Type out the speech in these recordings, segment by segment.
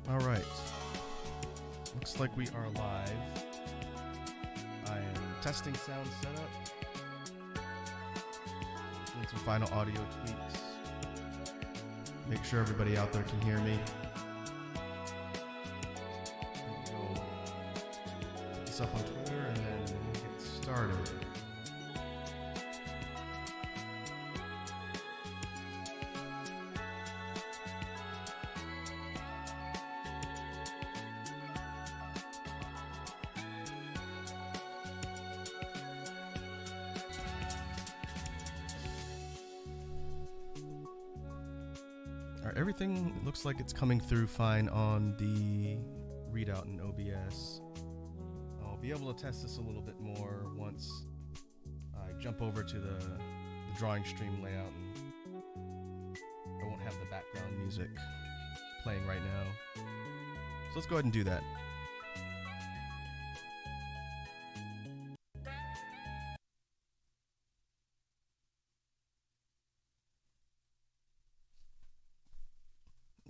All right. Looks like we are live. I am testing sound setup. Doing some final audio tweaks. Make sure everybody out there can hear me. We'll put this up on Twitter and then get started. Alright, everything looks like it's coming through fine on the readout in OBS. I'll be able to test this a little bit more once I jump over to the drawing stream layout and I won't have the background music playing right now. So let's go ahead and do that.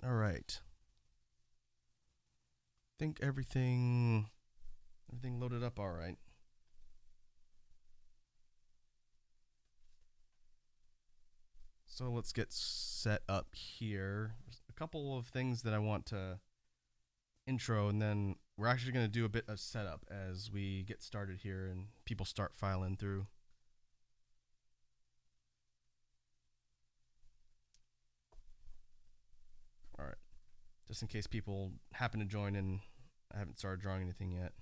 All right. Think everything loaded up all right. So let's get set up here. There's a couple of things that I want to intro, and then we're actually going to do a bit of setup as we get started here and people start filing through. All right. Just in case people happen to join in, I haven't started drawing anything yet.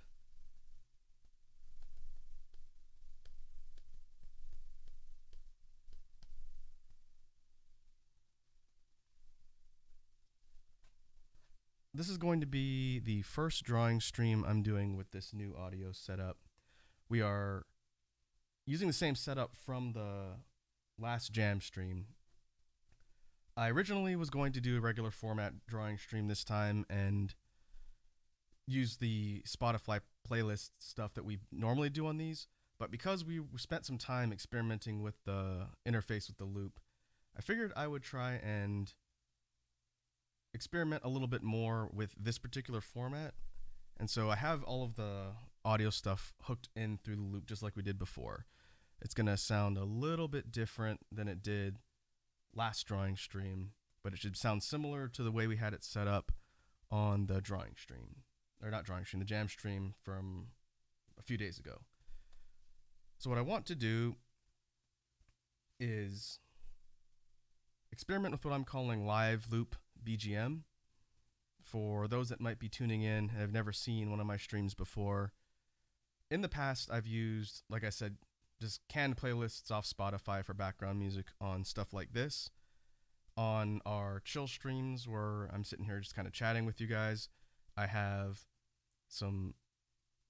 This is going to be the first drawing stream I'm doing with this new audio setup. We are using the same setup from the last jam stream. I originally was going to do a regular format drawing stream this time and use the Spotify playlist stuff that we normally do on these, but because we spent some time experimenting with the interface with the loop, I figured I would try and experiment a little bit more with this particular format. And so I have all of the audio stuff hooked in through the loop just like we did before. It's going to sound a little bit different than it did last drawing stream, but it should sound similar to the way we had it set up on the drawing stream. Or not drawing stream, the jam stream from a few days ago. So what I want to do is experiment with what I'm calling live loop BGM. For those that might be tuning in and have never seen one of my streams before, in the past I've used, like I said, just canned playlists off Spotify for background music on stuff like this. On our chill streams where I'm sitting here just kind of chatting with you guys, I have some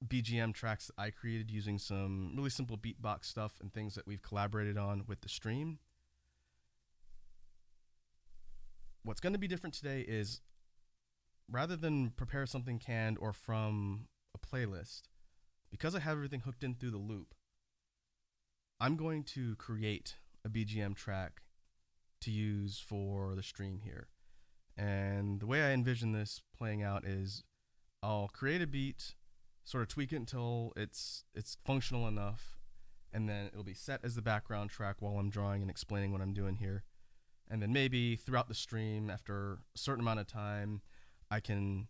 BGM tracks that I created using some really simple beatbox stuff and things that we've collaborated on with the stream. What's going to be different today is rather than prepare something canned or from a playlist, because I have everything hooked in through the loop, I'm going to create a BGM track to use for the stream here. And the way I envision this playing out is I'll create a beat, sort of tweak it until it's functional enough, and then it'll be set as the background track while I'm drawing and explaining what I'm doing here. And then maybe throughout the stream, after a certain amount of time, I can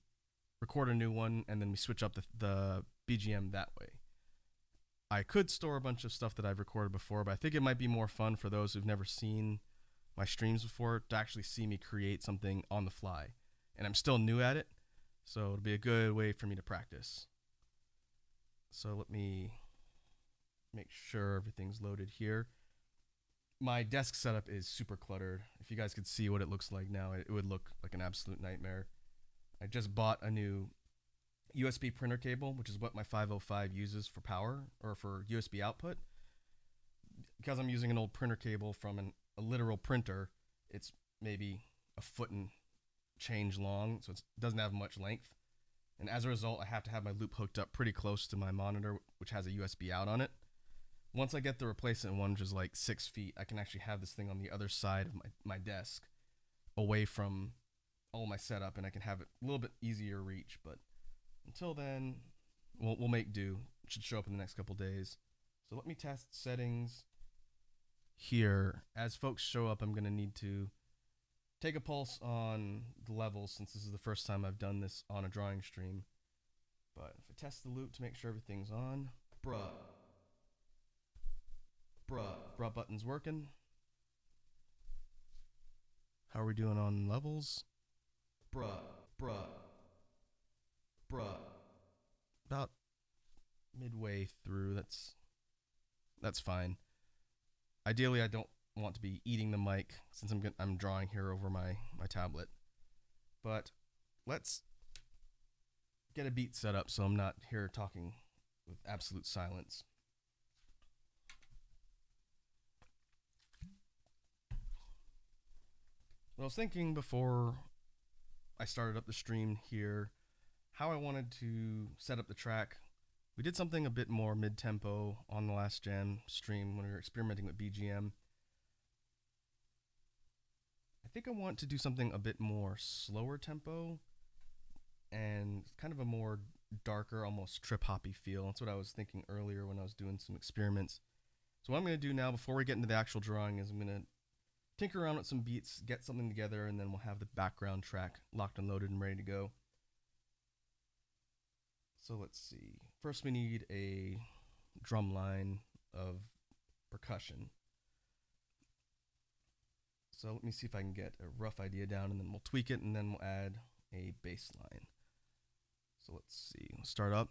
record a new one, and then we switch up the BGM that way. I could store a bunch of stuff that I've recorded before, but I think it might be more fun for those who've never seen my streams before to actually see me create something on the fly. And I'm still new at it, so it'll be a good way for me to practice. So let me make sure everything's loaded here. My desk setup is super cluttered. If you guys could see what it looks like now, it would look like an absolute nightmare. I just bought a new USB printer cable, which is what my 505 uses for power or for USB output. Because I'm using an old printer cable from a literal printer, it's maybe a foot and change long, so it doesn't have much length. And as a result, I have to have my loop hooked up pretty close to my monitor, which has a USB out on it. Once I get the replacement one, which is like 6 feet, I can actually have this thing on the other side of my desk, away from all my setup and I can have it a little bit easier reach. But until then, we'll make do. It should show up in the next couple days. So let me test settings here. As folks show up, I'm going to need to take a pulse on the levels since this is the first time I've done this on a drawing stream. But if I test the loop to make sure everything's on, bruh button's working. How are we doing on levels? Bruh. About midway through. That's fine. Ideally, I don't want to be eating the mic since I'm drawing here over my tablet. But let's get a beat set up so I'm not here talking with absolute silence. What I was thinking before I started up the stream here, how I wanted to set up the track. We did something a bit more mid-tempo on the last jam stream when we were experimenting with BGM. I think I want to do something a bit more slower tempo and kind of a more darker, almost trip-hoppy feel. That's what I was thinking earlier when I was doing some experiments. So what I'm going to do now before we get into the actual drawing is I'm going to tinker around with some beats, get something together, and then we'll have the background track locked and loaded and ready to go. So let's see. First we need a drum line of percussion. So let me see if I can get a rough idea down, and then we'll tweak it, and then we'll add a bass line. So let's see. We'll start up.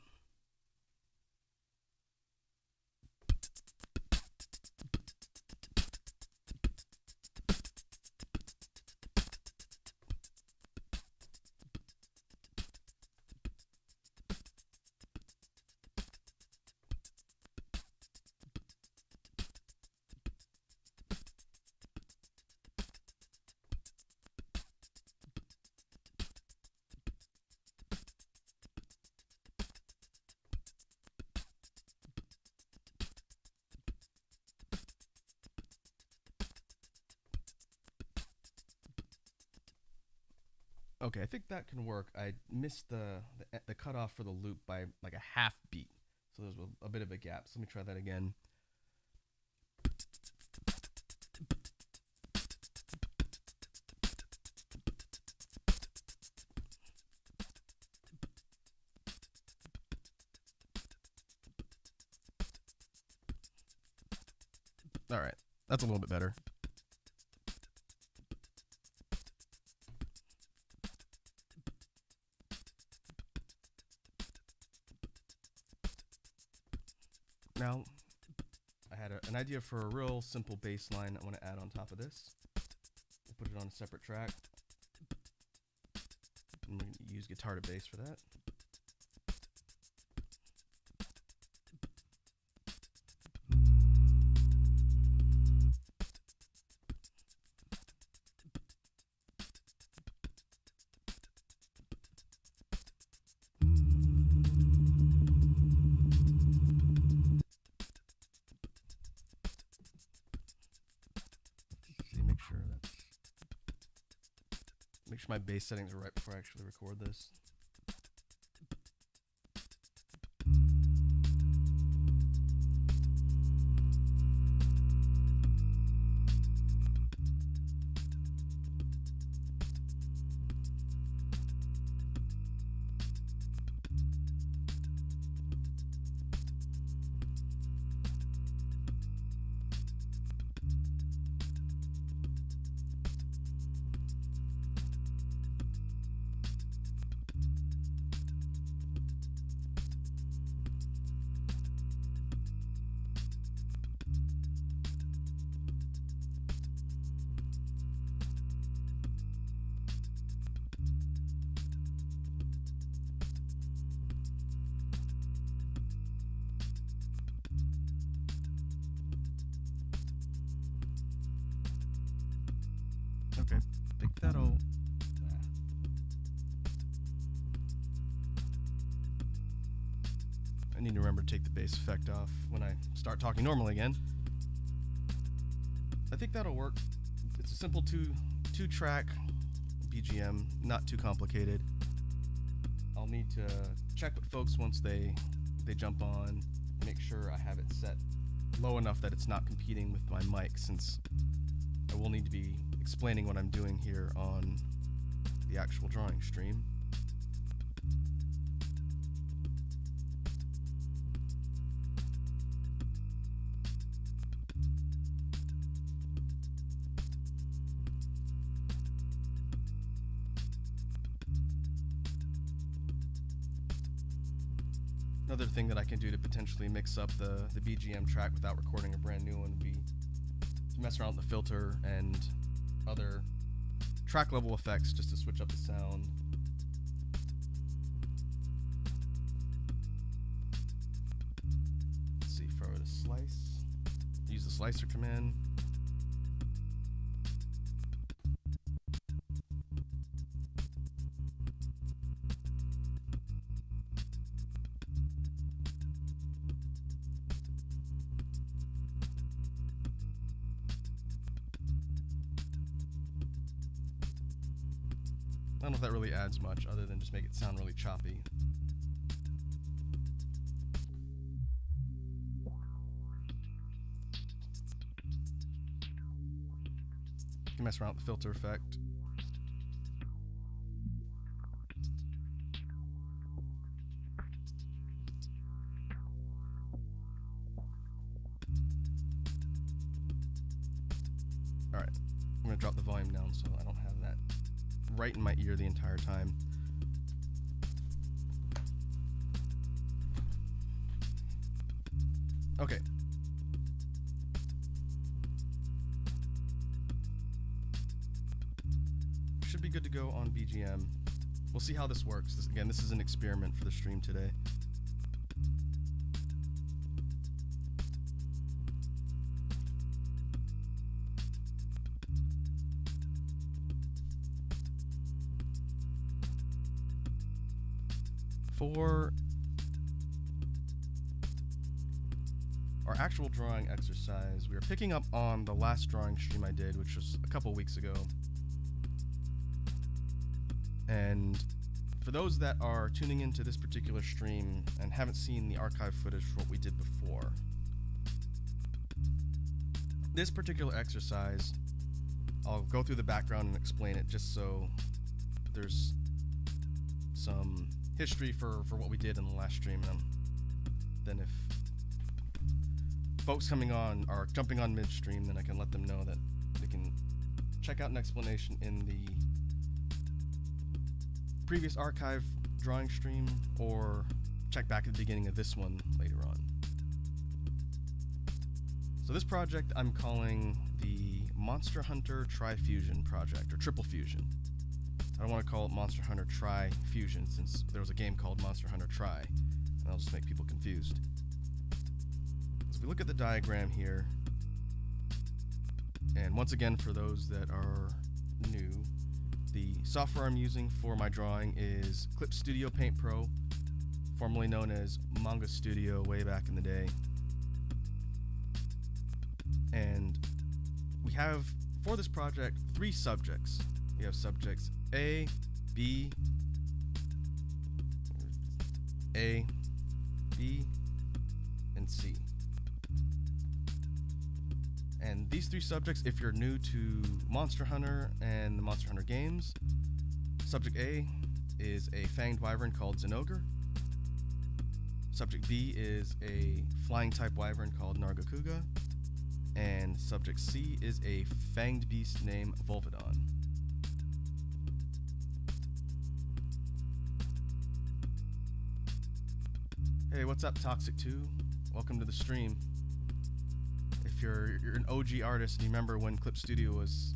Okay, I think that can work. I missed the cutoff for the loop by like a half beat, so there's a bit of a gap. So let me try that again. All right, that's a little bit better. Now, I had an idea for a real simple bass line I want to add on top of this. We'll put it on a separate track. And we're going to use guitar to bass for that. Make sure my bass settings are right before I actually record this. Okay, I think that'll... I need to remember to take the bass effect off when I start talking normally again. I think that'll work. It's a simple two-track BGM, not too complicated. I'll need to check with folks once they jump on, make sure I have it set low enough that it's not competing with my mic, since I will need to be explaining what I'm doing here on the actual drawing stream. Another thing that I can do to potentially mix up the BGM track without recording a brand new one would be to mess around with the filter and other track level effects just to switch up the sound. Let's see, for the slice, use the slicer command. I don't know if that really adds much other than just make it sound really choppy. You can mess around with the filter effect. Alright, I'm going to drop the volume down so I don't have that right in my ear the entire time. Okay. Should be good to go on BGM. We'll see how this works. This is an experiment for the stream today. For our actual drawing exercise, we are picking up on the last drawing stream I did, which was a couple weeks ago. And for those that are tuning into this particular stream and haven't seen the archive footage for what we did before, this particular exercise, I'll go through the background and explain it just so there's some history for what we did in the last stream. Then if folks coming on are jumping on midstream, then I can let them know that they can check out an explanation in the previous archive drawing stream or check back at the beginning of this one later on. So this project I'm calling the Monster Hunter Tri-Fusion project, or Triple Fusion. I don't want to call it Monster Hunter Tri-Fusion since there was a game called Monster Hunter Tri, and that'll just make people confused. So if we look at the diagram here, and once again for those that are new, the software I'm using for my drawing is Clip Studio Paint Pro, formerly known as Manga Studio way back in the day. And we have, for this project, 3 subjects. We have subjects A, B, and C. And these 3 subjects, if you're new to Monster Hunter and the Monster Hunter games, subject A is a fanged wyvern called Zinogre. Subject B is a flying type wyvern called Nargacuga. And subject C is a fanged beast named Volvidon. Hey, what's up, Toxic 2? Welcome to the stream. If you're an OG artist and you remember when Clip Studio was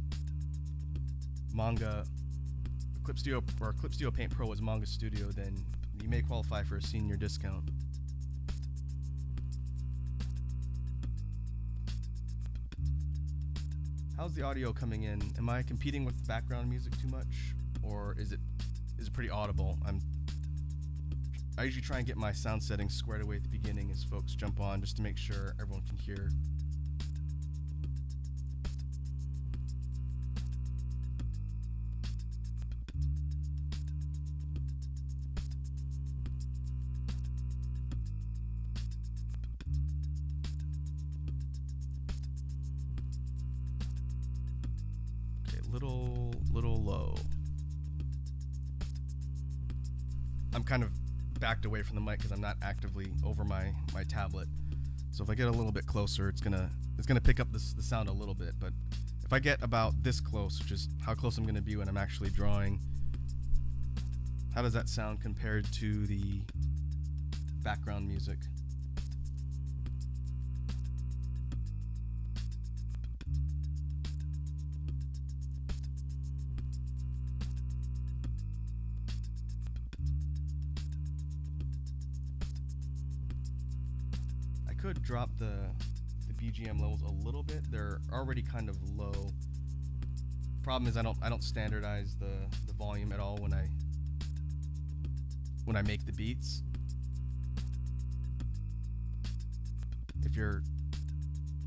Clip Studio Paint Pro was Manga Studio, then you may qualify for a senior discount. How's the audio coming in? Am I competing with background music too much, or is it pretty audible? I usually try and get my sound settings squared away at the beginning as folks jump on, just to make sure everyone can hear. little low. I'm kind of backed away from the mic because I'm not actively over my tablet. So if I get a little bit closer, it's gonna pick up the sound a little bit. But if I get about this close, which is how close I'm gonna be when I'm actually drawing, how does that sound compared to the background music? I could drop the BGM levels a little bit. They're already kind of low. Problem is I don't standardize the volume at all when I make the beats. If you're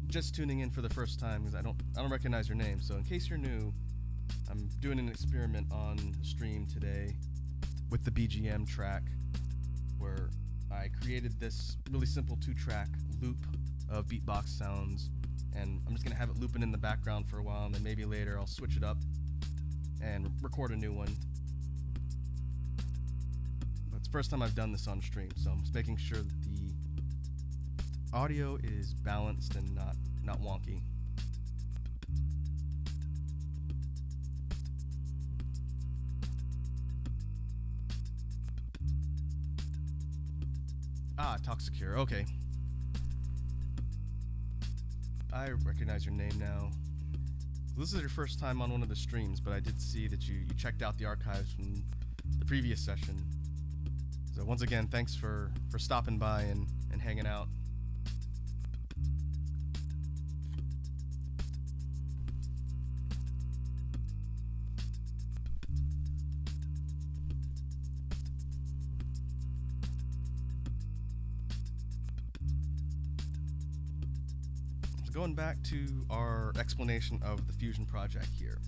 just tuning in for the first time, because I don't recognize your name, so in case you're new, I'm doing an experiment on the stream today with the BGM track, where I created this really simple 2-track loop of beatbox sounds, and I'm just gonna have it looping in the background for a while, and then maybe later I'll switch it up and record a new one. But it's the first time I've done this on stream, so I'm just making sure that the audio is balanced and not wonky. Toxicure, okay. I recognize your name now. This is your first time on one of the streams, but I did see that you checked out the archives from the previous session. So once again, thanks for stopping by and hanging out. Going back to our explanation of the Fusion project here.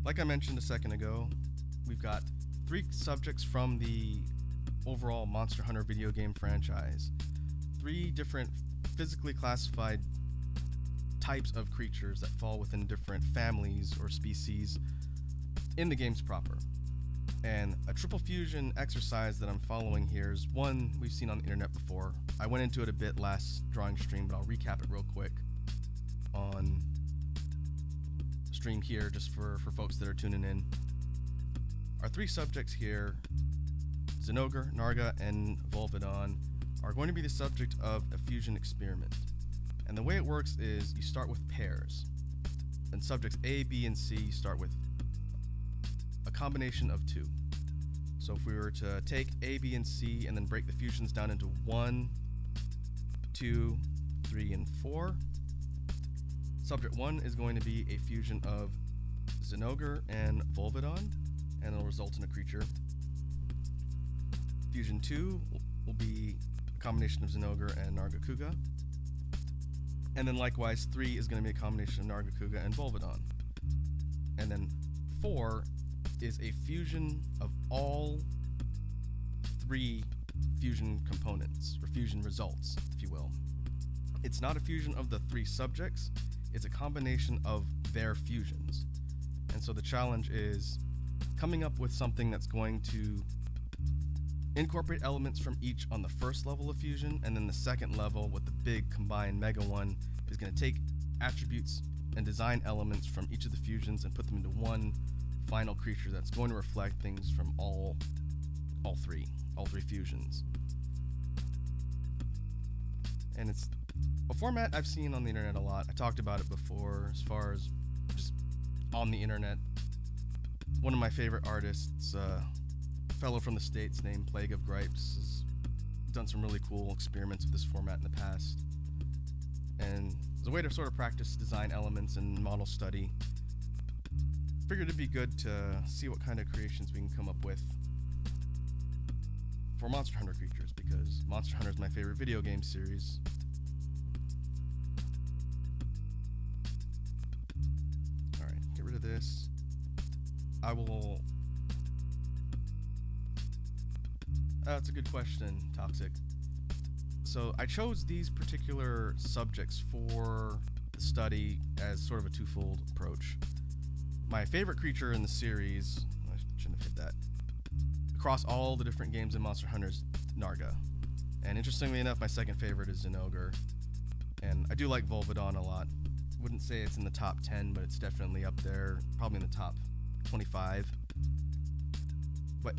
Like I mentioned a second ago, we've got 3 subjects from the overall Monster Hunter video game franchise. 3 different physically classified types of creatures that fall within different families or species in the games proper. And a triple fusion exercise that I'm following here is one we've seen on the internet before. I went into it a bit last drawing stream, but I'll recap it real quick on stream here just for folks that are tuning in. Our 3 subjects here, Zinogre, Narga, and Volvidon, are going to be the subject of a fusion experiment. And the way it works is you start with pairs. And subjects A, B, and C start with a combination of 2. So if we were to take A, B, and C and then break the fusions down into 1, 2, 3, and 4, subject 1 is going to be a fusion of Zinogre and Volvidon, and it'll result in a creature. Fusion 2 will be a combination of Zinogre and Nargacuga. And then likewise, 3 is going to be a combination of Nargacuga and Volvidon. And then 4 is a fusion of all 3 fusion components, or fusion results, if you will. It's not a fusion of the 3 subjects, it's a combination of their fusions. And so the challenge is coming up with something that's going to incorporate elements from each on the first level of fusion, and then the second level with the big combined mega one is going to take attributes and design elements from each of the fusions and put them into one final creature that's going to reflect things from all 3 fusions. And it's a format I've seen on the internet a lot. I talked about it before as far as just on the internet. One of my favorite artists, a fellow from the States named Plague of Gripes, has done some really cool experiments with this format in the past. And as a way to sort of practice design elements and model study, figured it'd be good to see what kind of creations we can come up with for Monster Hunter creatures, because Monster Hunter is my favorite video game series. Alright, get rid of this. I will... That's a good question, Toxic. So I chose these particular subjects for the study as sort of a twofold approach. My favorite creature in the series, I shouldn't have hit that, across all the different games in Monster Hunter is Narga. And interestingly enough, my second favorite is Zinogre. And I do like Volvidon a lot. Wouldn't say it's in the top 10, but it's definitely up there, probably in the top 25. But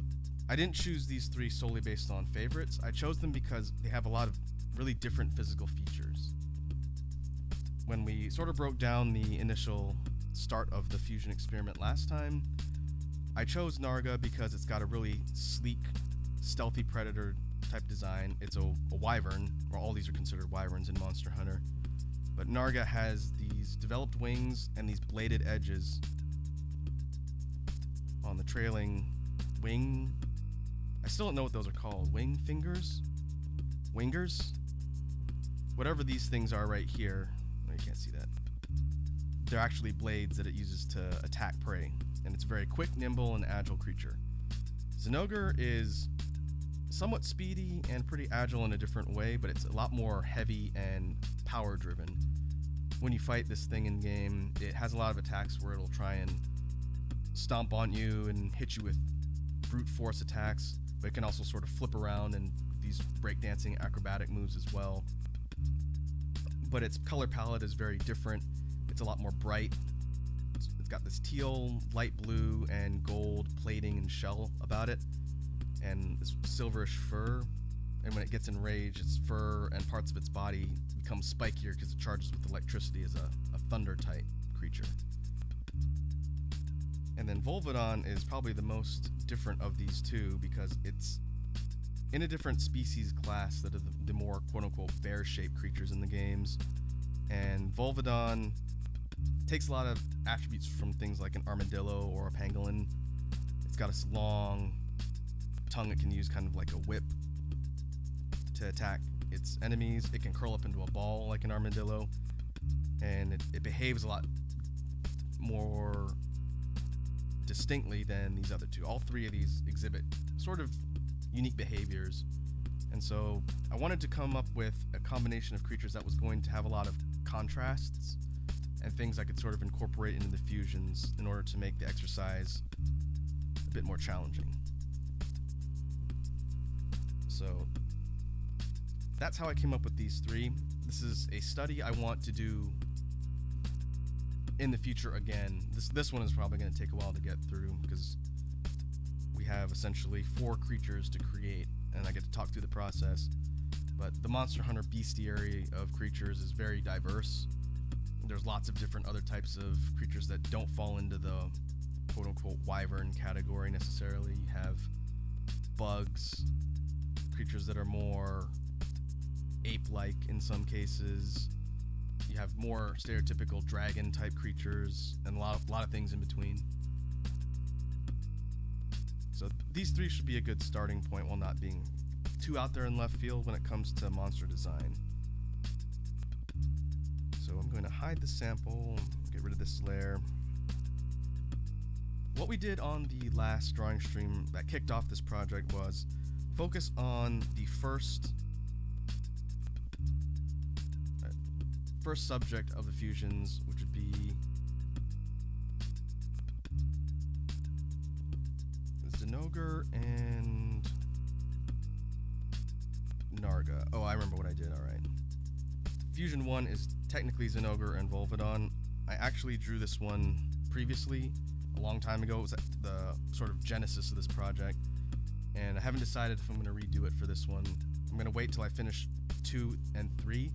I didn't choose these three solely based on favorites. I chose them because they have a lot of really different physical features. When we sort of broke down the initial start of the fusion experiment last time, I chose Narga because it's got a really sleek, stealthy predator type design. It's a wyvern, or all these are considered wyverns in Monster Hunter. But Narga has these developed wings and these bladed edges on the trailing wing. I still don't know what those are called. Wing fingers? Wingers? Whatever these things are right here. No, you can't see that. They're actually blades that it uses to attack prey. And it's a very quick, nimble, and agile creature. Zinogre is somewhat speedy and pretty agile in a different way, but it's a lot more heavy and power driven. When you fight this thing in game, it has a lot of attacks where it'll try and stomp on you and hit you with brute force attacks, but it can also sort of flip around and these breakdancing acrobatic moves as well. But its color palette is very different. It's a lot more bright. It's got this teal, light blue, and gold plating and shell about it, and this silverish fur. And when it gets enraged, its fur and parts of its body become spikier because it charges with electricity as a thunder type creature. And then Volvidon is probably the most different of these two because it's in a different species class that are the more quote-unquote bear-shaped creatures in the games. And Volvidon takes a lot of attributes from things like an armadillo or a pangolin. It's got a long tongue it can use kind of like a whip to attack its enemies. It can curl up into a ball like an armadillo, and it behaves a lot more distinctly than these other two. All three of these exhibit sort of unique behaviors, and so I wanted to come up with a combination of creatures that was going to have a lot of contrasts and things I could sort of incorporate into the fusions in order to make the exercise a bit more challenging. So that's how I came up with these three. This is a study I want to do in the future again. This one is probably going to take a while to get through because we have essentially 4 creatures to create, and I get to talk through the process. But the Monster Hunter bestiary of creatures is very diverse. There's lots of different other types of creatures that don't fall into the quote-unquote wyvern category necessarily. You have bugs, creatures that are more ape-like in some cases. You have more stereotypical dragon-type creatures, and a lot of things in between. So these 3 should be a good starting point while not being too out there in left field when it comes to monster design. So I'm going to hide the sample, get rid of this layer. What we did on the last drawing stream that kicked off this project was focus on the first subject of the fusions, which would be Zinogre and Narga. Oh, I remember what I did, alright. Fusion 1 is technically Zinogre and Volvidon. I actually drew this one previously, a long time ago. It was the sort of genesis of this project, and I haven't decided if I'm going to redo it for this one. I'm going to wait till I finish 2 and 3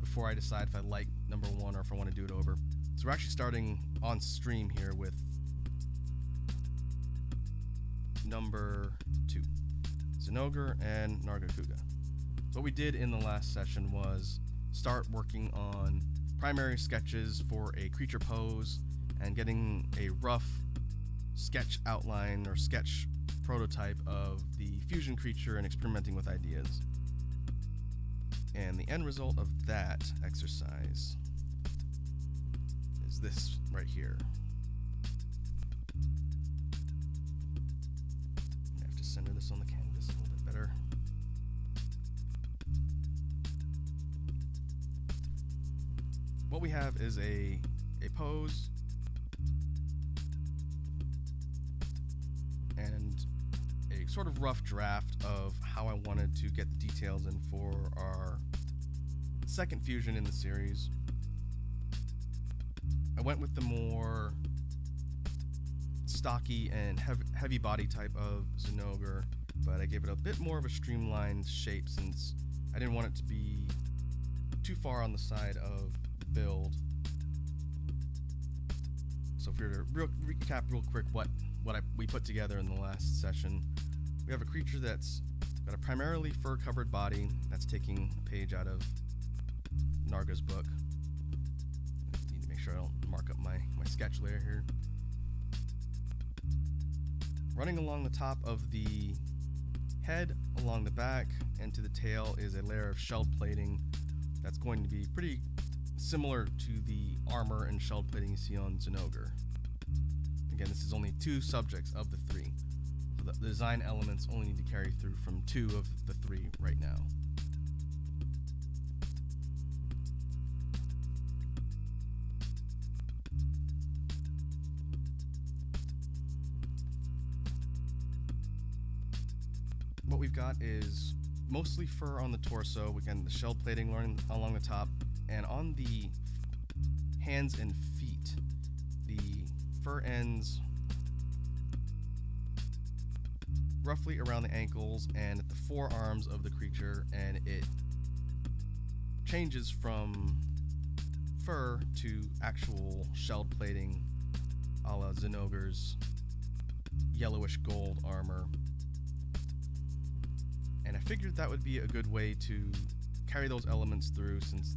before I decide if I like number 1 or if I want to do it over. So we're actually starting on stream here with number 2, Zinogre and Nargacuga. What we did in the last session was start working on primary sketches for a creature pose and getting a rough sketch outline or sketch prototype of the fusion creature and experimenting with ideas. And the end result of that exercise is this right here. I have to center this on the canvas a little bit better. What we have is a pose sort of rough draft of how I wanted to get the details in for our second fusion in the series. I went with the more stocky and heavy body type of Zinogre, but I gave it a bit more of a streamlined shape since I didn't want it to be too far on the side of the build. So if we were to recap real quick what we put together in the last session, we have a creature that's got a primarily fur-covered body that's taking a page out of Narga's book. I need to make sure I don't mark up my sketch layer here. Running along the top of the head, along the back, and to the tail is a layer of shell plating that's going to be pretty similar to the armor and shell plating you see on Zinogre. Again, this is only 2 subjects of the 3, so the design elements only need to carry through from 2 of the 3 right now. What we've got is mostly fur on the torso, again the shell plating along the top, and on the hands and feet, the fur ends roughly around the ankles and at the forearms of the creature, and it changes from fur to actual shell plating a la Zinogre's yellowish gold armor. And I figured that would be a good way to carry those elements through, since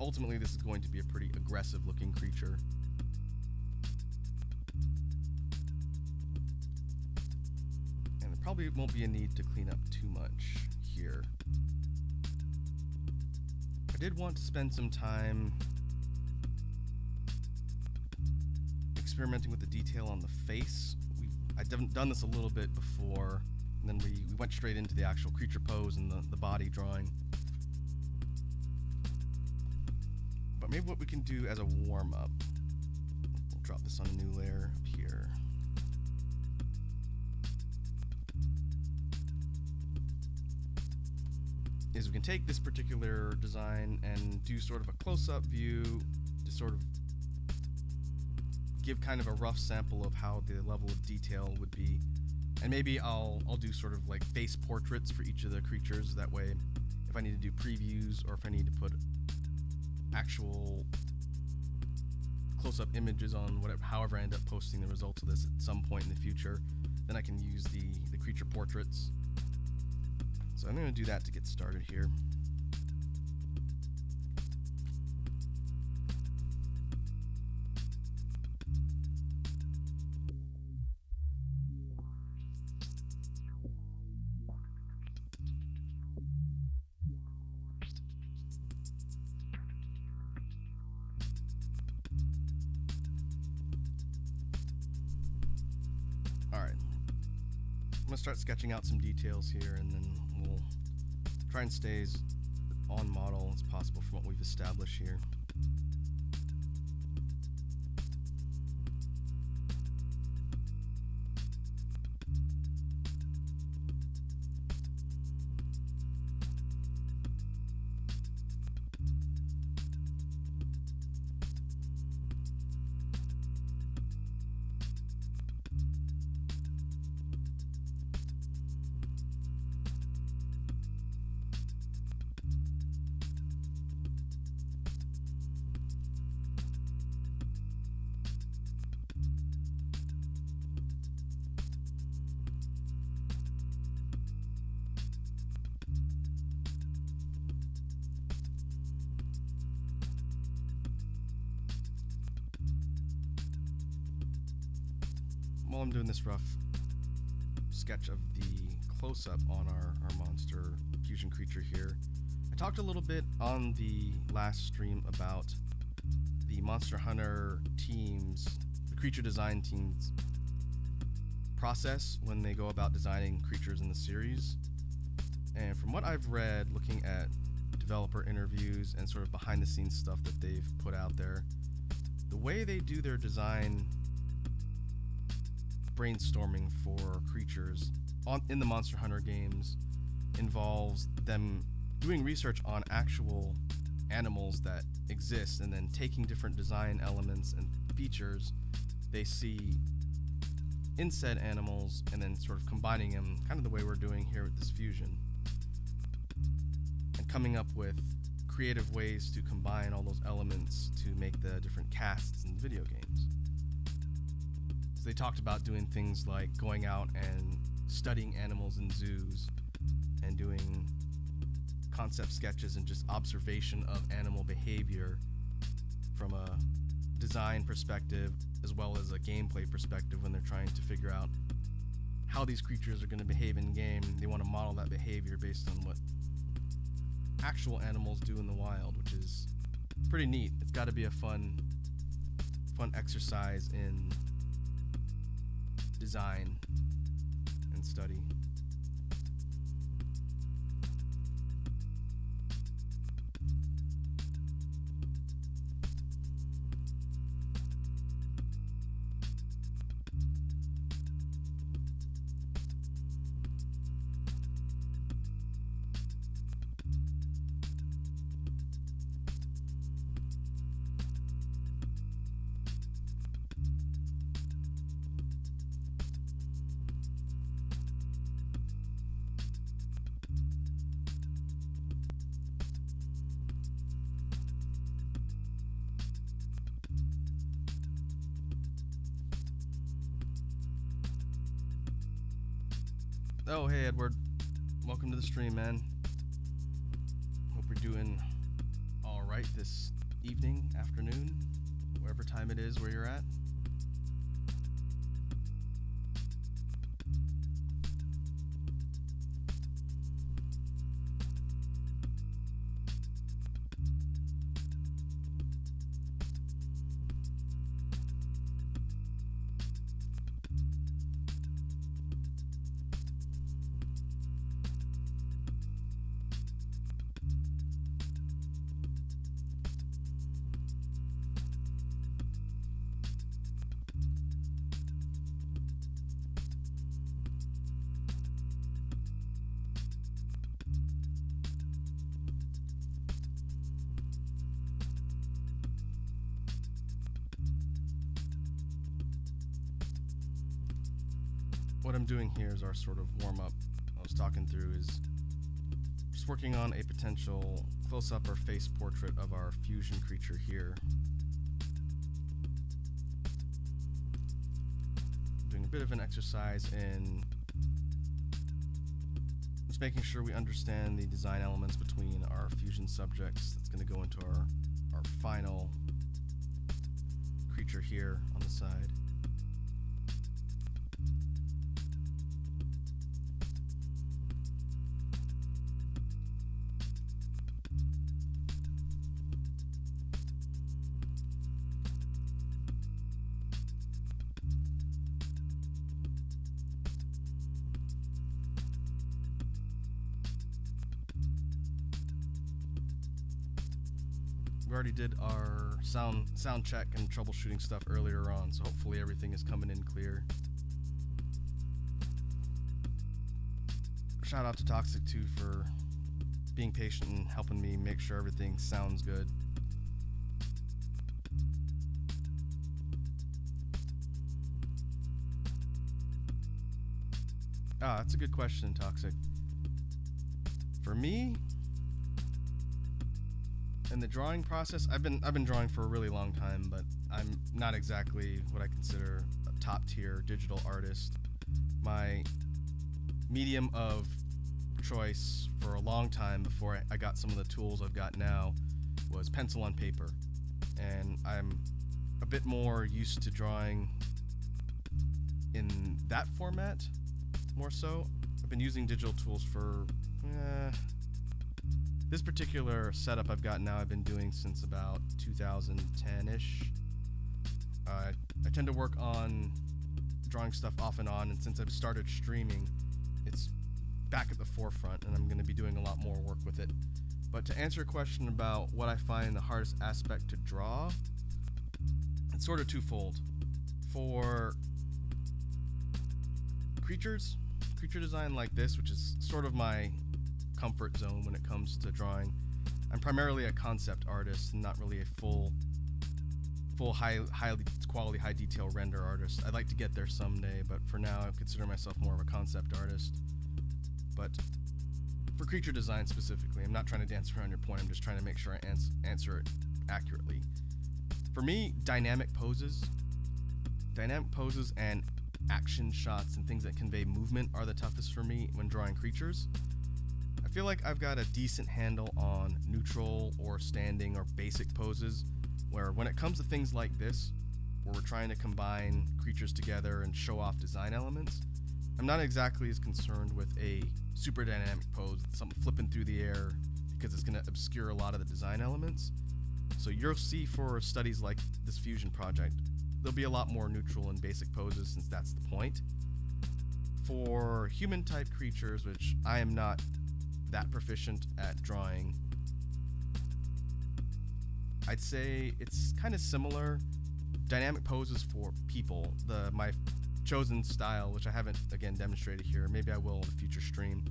ultimately this is going to be a pretty aggressive looking creature. And there probably won't be a need to clean up too much here. I did want to spend some time experimenting with the detail on the face. I've done this a little bit before, and then we went straight into the actual creature pose and the body drawing. But maybe what we can do as a warm-up, we'll drop this on a new layer up here. Is we can take this particular design and do sort of a close-up view to sort of give kind of a rough sample of how the level of detail would be. And maybe I'll do sort of like face portraits for each of the creatures. That way, if I need to do previews or if I need to put actual close-up images on however I end up posting the results of this at some point in the future, then I can use the creature portraits. So I'm going to do that to get started here. Alright, I'm going to start sketching out some details here, and then we'll try and stay as on model as possible from what we've established here. While I'm doing this rough sketch of the close-up on our monster fusion creature here, I talked a little bit on the last stream about the Monster Hunter teams, the creature design teams process when they go about designing creatures in the series. And from what I've read, looking at developer interviews and sort of behind the scenes stuff that they've put out there, the way they do their design brainstorming for creatures in the Monster Hunter games involves them doing research on actual animals that exist and then taking different design elements and features they see in said animals and then sort of combining them, kind of the way we're doing here with this fusion, and coming up with creative ways to combine all those elements to make the different casts in the video games. So they talked about doing things like going out and studying animals in zoos and doing concept sketches and just observation of animal behavior from a design perspective as well as a gameplay perspective. When they're trying to figure out how these creatures are going to behave in game, they want to model that behavior based on what actual animals do in the wild, which is pretty neat. It's got to be a fun exercise in design and study. Oh, hey Edward. Welcome to the stream, man. Hope you're doing alright this evening, afternoon, wherever time it is where you're at. What I'm doing here is our sort of warm-up I was talking through is just working on a potential close-up or face portrait of our fusion creature here. Doing a bit of an exercise in just making sure we understand the design elements between our fusion subjects. That's going to go into our final creature here on the side. We already did our sound check and troubleshooting stuff earlier on, so hopefully everything is coming in clear. Shout out to Toxic too for being patient and helping me make sure everything sounds good. That's a good question, Toxic. For me, in the drawing process, I've been drawing for a really long time, but I'm not exactly what I consider a top tier digital artist. My medium of choice for a long time before I got some of the tools I've got now was pencil on paper, and I'm a bit more used to drawing in that format more so. I've been using digital tools for this particular setup I've got now, I've been doing since about 2010-ish. I tend to work on drawing stuff off and on, and since I've started streaming, it's back at the forefront, and I'm going to be doing a lot more work with it. But to answer a question about what I find the hardest aspect to draw, it's sort of twofold. For creatures, creature design like this, which is sort of my comfort zone when it comes to drawing. I'm primarily a concept artist, and not really a full high quality, high detail render artist. I'd like to get there someday, but for now I consider myself more of a concept artist. But for creature design specifically, I'm not trying to dance around your point, I'm just trying to make sure I answer it accurately. For me, dynamic poses and action shots and things that convey movement are the toughest for me when drawing creatures. I feel like I've got a decent handle on neutral or standing or basic poses, where when it comes to things like this, where we're trying to combine creatures together and show off design elements, I'm not exactly as concerned with a super dynamic pose, something flipping through the air, because it's going to obscure a lot of the design elements. So you'll see for studies like this fusion project, there'll be a lot more neutral and basic poses, since that's the point. For human type creatures, which I am not that proficient at drawing, I'd say it's kind of similar. Dynamic poses for people, my chosen style, which I haven't again demonstrated here, maybe I will in a future stream,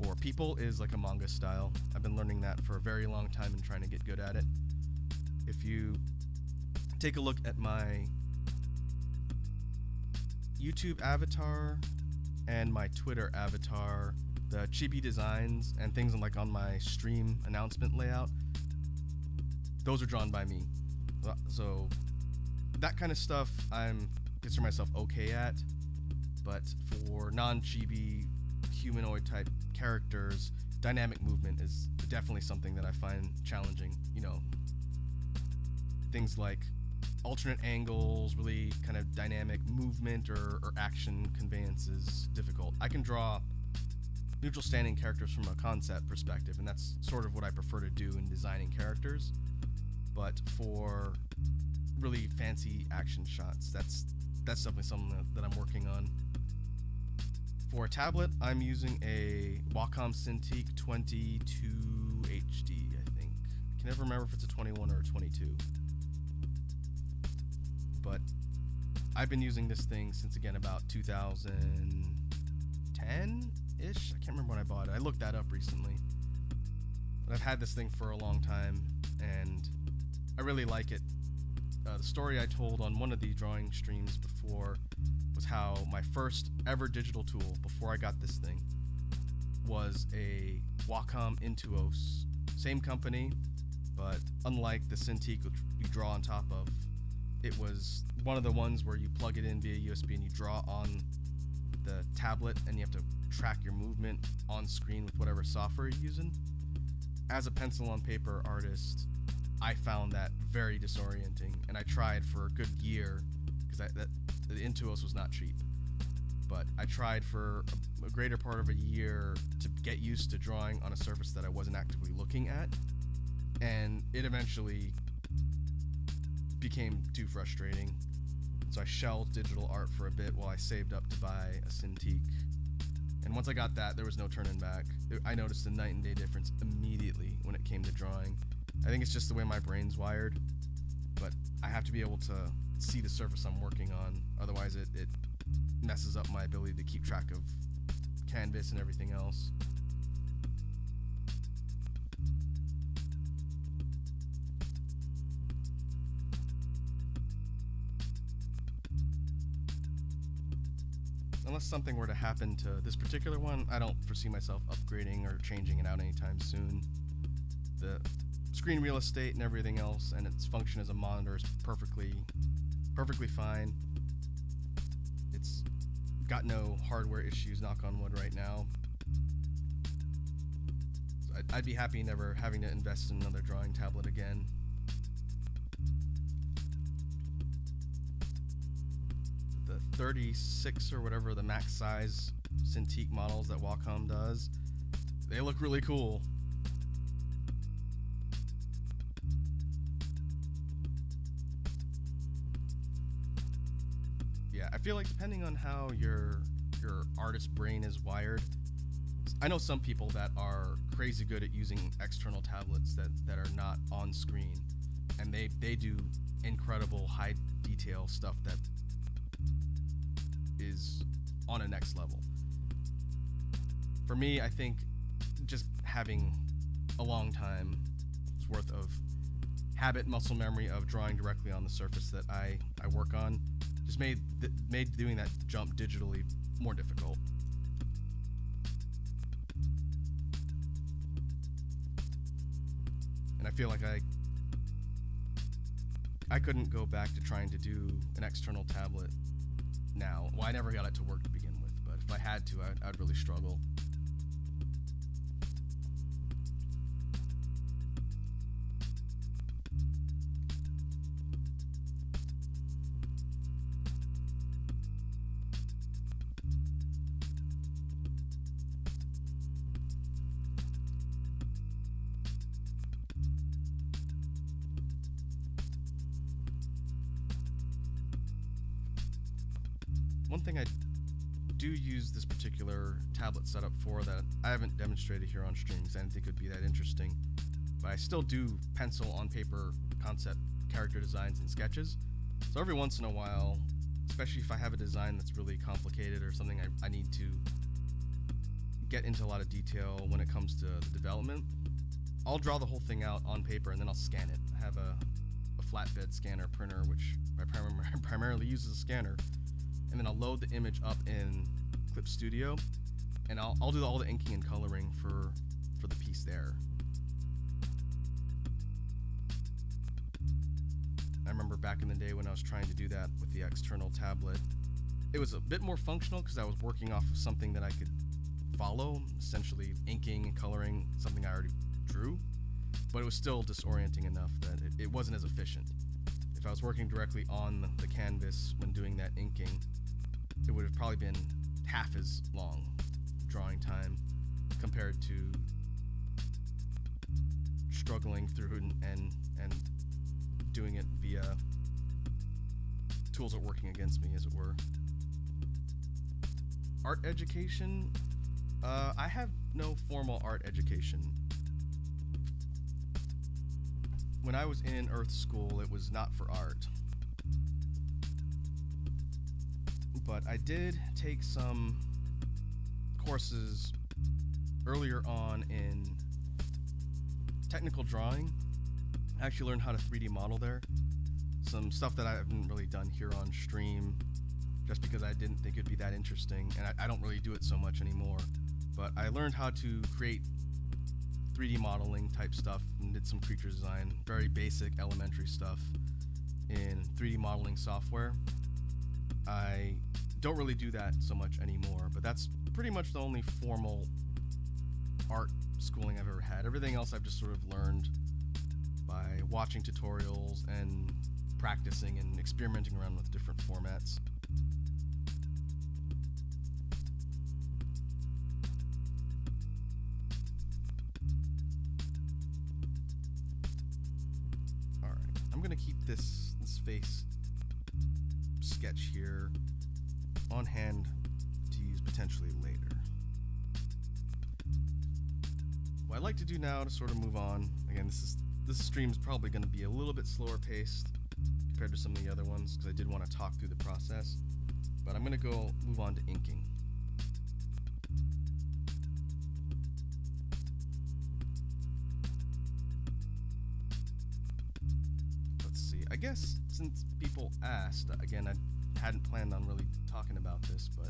for people is like a manga style. I've been learning that for a very long time and trying to get good at it. If you take a look at my YouTube avatar and my Twitter avatar, the chibi designs and things like on my stream announcement layout, those are drawn by me. So that kind of stuff I'm consider myself okay at, but for non-chibi humanoid type characters, dynamic movement is definitely something that I find challenging. You know, things like alternate angles, really kind of dynamic movement or action conveyance is difficult. I can draw neutral standing characters from a concept perspective, and that's sort of what I prefer to do in designing characters. But for really fancy action shots, that's definitely something that I'm working on. For a tablet, I'm using a Wacom Cintiq 22 HD, I think. I can never remember if it's a 21 or a 22. But I've been using this thing since, again, about 2010-ish. I can't remember when I bought it. I looked that up recently. But I've had this thing for a long time, and I really like it. The story I told on one of the drawing streams before was how my first ever digital tool before I got this thing was a Wacom Intuos. Same company, but unlike the Cintiq, which you draw on top of, it was one of the ones where you plug it in via USB and you draw on the tablet, and you have to track your movement on screen with whatever software you're using. As a pencil on paper artist, I found that very disorienting, and I tried for a good year, because the Intuos was not cheap, but I tried for a greater part of a year to get used to drawing on a surface that I wasn't actively looking at, and it eventually became too frustrating. So I shelved digital art for a bit while I saved up to buy a Cintiq. And once I got that, there was no turning back. I noticed a night and day difference immediately when it came to drawing. I think it's just the way my brain's wired, but I have to be able to see the surface I'm working on. Otherwise, it messes up my ability to keep track of canvas and everything else. Unless something were to happen to this particular one, I don't foresee myself upgrading or changing it out anytime soon. The screen real estate and everything else and its function as a monitor is perfectly fine. It's got no hardware issues, knock on wood, right now. So I'd be happy never having to invest in another drawing tablet again. The 36 or whatever the max size Cintiq models that Wacom does, they look really cool. Yeah, I feel like depending on how your artist brain is wired, I know some people that are crazy good at using external tablets that are not on screen, and they do incredible high detail stuff that is on a next level. For me, I think just having a long time's worth of habit, muscle memory of drawing directly on the surface that I work on just made doing that jump digitally more difficult. And I feel like I couldn't go back to trying to do an external tablet now. Well, I never got it to work to begin with, but if I had to, I'd really struggle. One thing I do use this particular tablet setup for that I haven't demonstrated here on stream because I didn't think it would be that interesting, but I still do pencil on paper concept character designs and sketches. So every once in a while, especially if I have a design that's really complicated or something I need to get into a lot of detail when it comes to the development, I'll draw the whole thing out on paper and then I'll scan it. I have a flatbed scanner printer, which I primarily use as a scanner, and then I'll load the image up in Clip Studio, and I'll do all the inking and coloring for the piece there. I remember back in the day when I was trying to do that with the external tablet, it was a bit more functional because I was working off of something that I could follow, essentially inking and coloring something I already drew, but it was still disorienting enough that it wasn't as efficient. If I was working directly on the canvas when doing that inking, it would have probably been half as long drawing time compared to struggling through and doing it via tools that are working against me, as it were. Art education, I have no formal art education. When I was in Earth School, it was not for art. But I did take some courses earlier on in technical drawing. I actually learned how to 3D model there. Some stuff that I haven't really done here on stream just because I didn't think it'd be that interesting, and I don't really do it so much anymore. But I learned how to create 3D modeling type stuff and did some creature design, very basic elementary stuff in 3D modeling software. I don't really do that so much anymore, but that's pretty much the only formal art schooling I've ever had. Everything else I've just sort of learned by watching tutorials and practicing and experimenting around with different formats. Alright, I'm gonna keep this face sketch here on hand to use potentially later. What I'd like to do now to sort of move on, again, this stream is probably going to be a little bit slower paced compared to some of the other ones because I did want to talk through the process, but I'm going to move on to inking. Let's see, I guess since people asked, again, I hadn't planned on really talking about this, but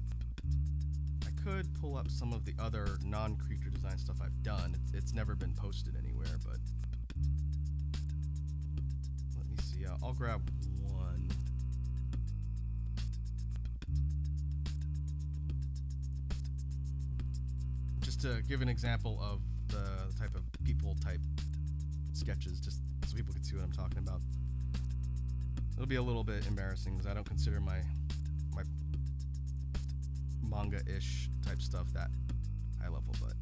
I could pull up some of the other non-creature design stuff I've done. It's never been posted anywhere, but let me see. I'll grab one. Just to give an example of the type of people type sketches, just so people can see what I'm talking about. It'll be a little bit embarrassing because I don't consider my manga-ish type stuff that high level, but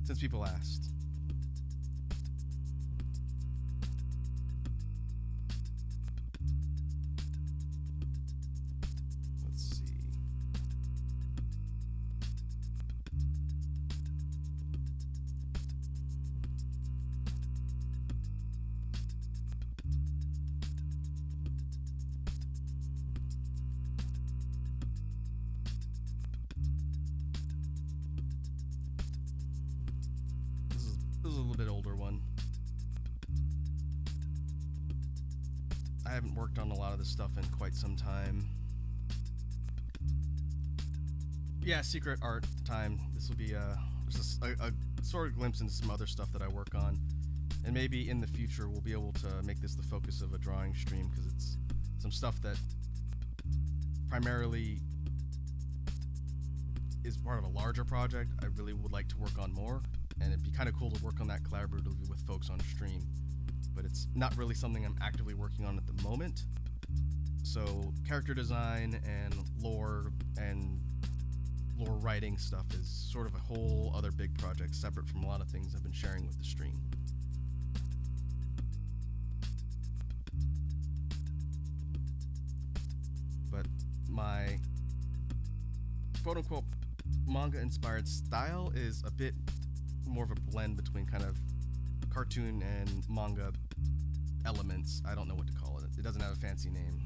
since people asked. Let's see. a little bit older one. I haven't worked on a lot of this stuff in quite some time. Yeah, secret art time. This will be just a sort of glimpse into some other stuff that I work on. And maybe in the future we'll be able to make this the focus of a drawing stream, because it's some stuff that primarily is part of a larger project I really would like to work on more, and it'd be kind of cool to work on that collaboratively with folks on stream. But it's not really something I'm actively working on at the moment. So character design and lore writing stuff is sort of a whole other big project separate from a lot of things I've been sharing with the stream. But my quote-unquote manga-inspired style is a bit more of a blend between kind of cartoon and manga elements. I don't know what to call it. It doesn't have a fancy name.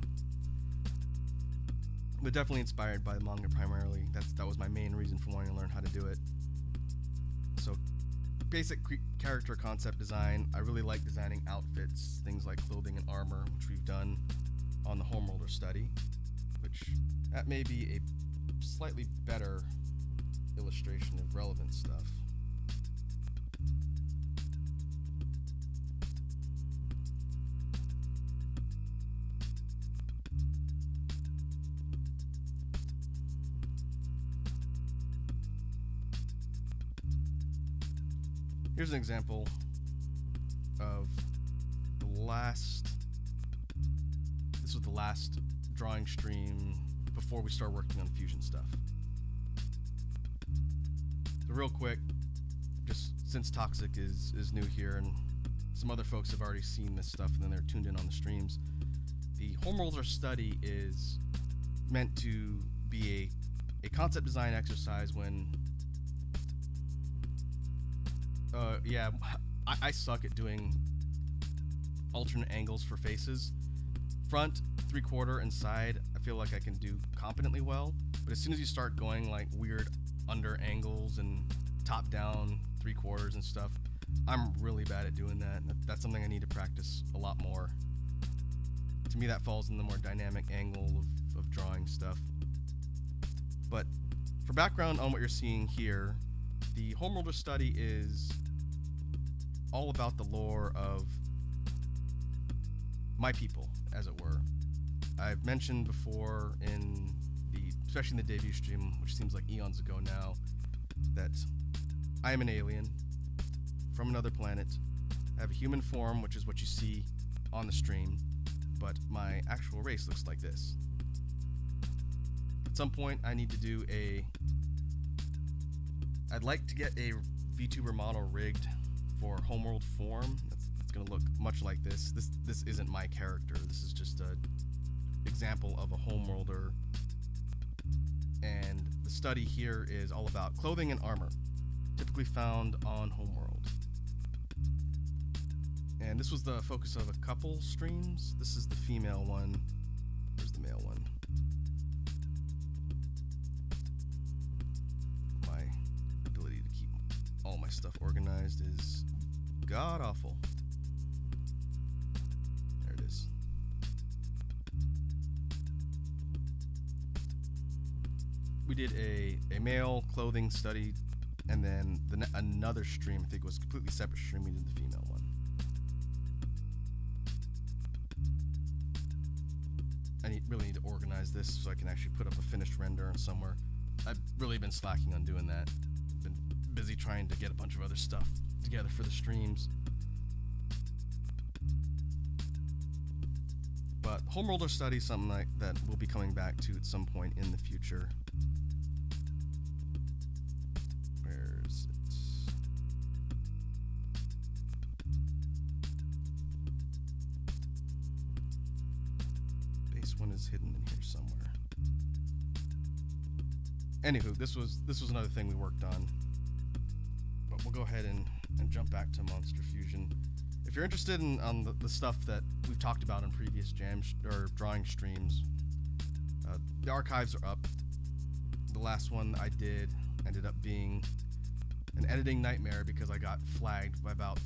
But definitely inspired by the manga primarily. That was my main reason for wanting to learn how to do it. So basic character concept design. I really like designing outfits, things like clothing and armor, which we've done on the Homeworlder study, which that may be a slightly better illustration of relevant stuff. Here's an example of this was the last drawing stream before we start working on fusion stuff. So real quick, just since Toxic is new here and some other folks have already seen this stuff and then they're tuned in on the streams, the Homeworlder study is meant to be a concept design exercise when I suck at doing alternate angles for faces. Front, 3/4, and side, I feel like I can do competently well, but as soon as you start going like weird under angles and top down 3/4 and stuff, I'm really bad at doing that. That's something I need to practice a lot more. To me, that falls in the more dynamic angle of drawing stuff. But for background on what you're seeing here, the Homeworlder study is all about the lore of my people, as it were. I've mentioned before especially in the debut stream, which seems like eons ago now, that I am an alien from another planet. I have a human form, which is what you see on the stream, but my actual race looks like this. At some point, I need to do I'd like to get a VTuber model rigged for Homeworld form. It's going to look much like this. This isn't my character. This is just an example of a Homeworlder. And the study here is all about clothing and armor, typically found on Homeworld. And this was the focus of a couple streams. This is the female one. Where's the male one? My ability to keep all my stuff organized is god awful. There it is. We did a male clothing study, and then another stream, I think it was a completely separate stream, we did the female one. I really need to organize this so I can actually put up a finished render somewhere. I've really been slacking on doing that. I've been busy trying to get a bunch of other stuff together for the streams. But Homeworlder study is something that we'll be coming back to at some point in the future. Where is it? Base one is hidden in here somewhere. Anywho, this was another thing we worked on. But we'll go ahead and jump back to Monster Fusion. If you're interested in the stuff that we've talked about in previous or drawing streams, the archives are up. The last one I did ended up being an editing nightmare because I got flagged by about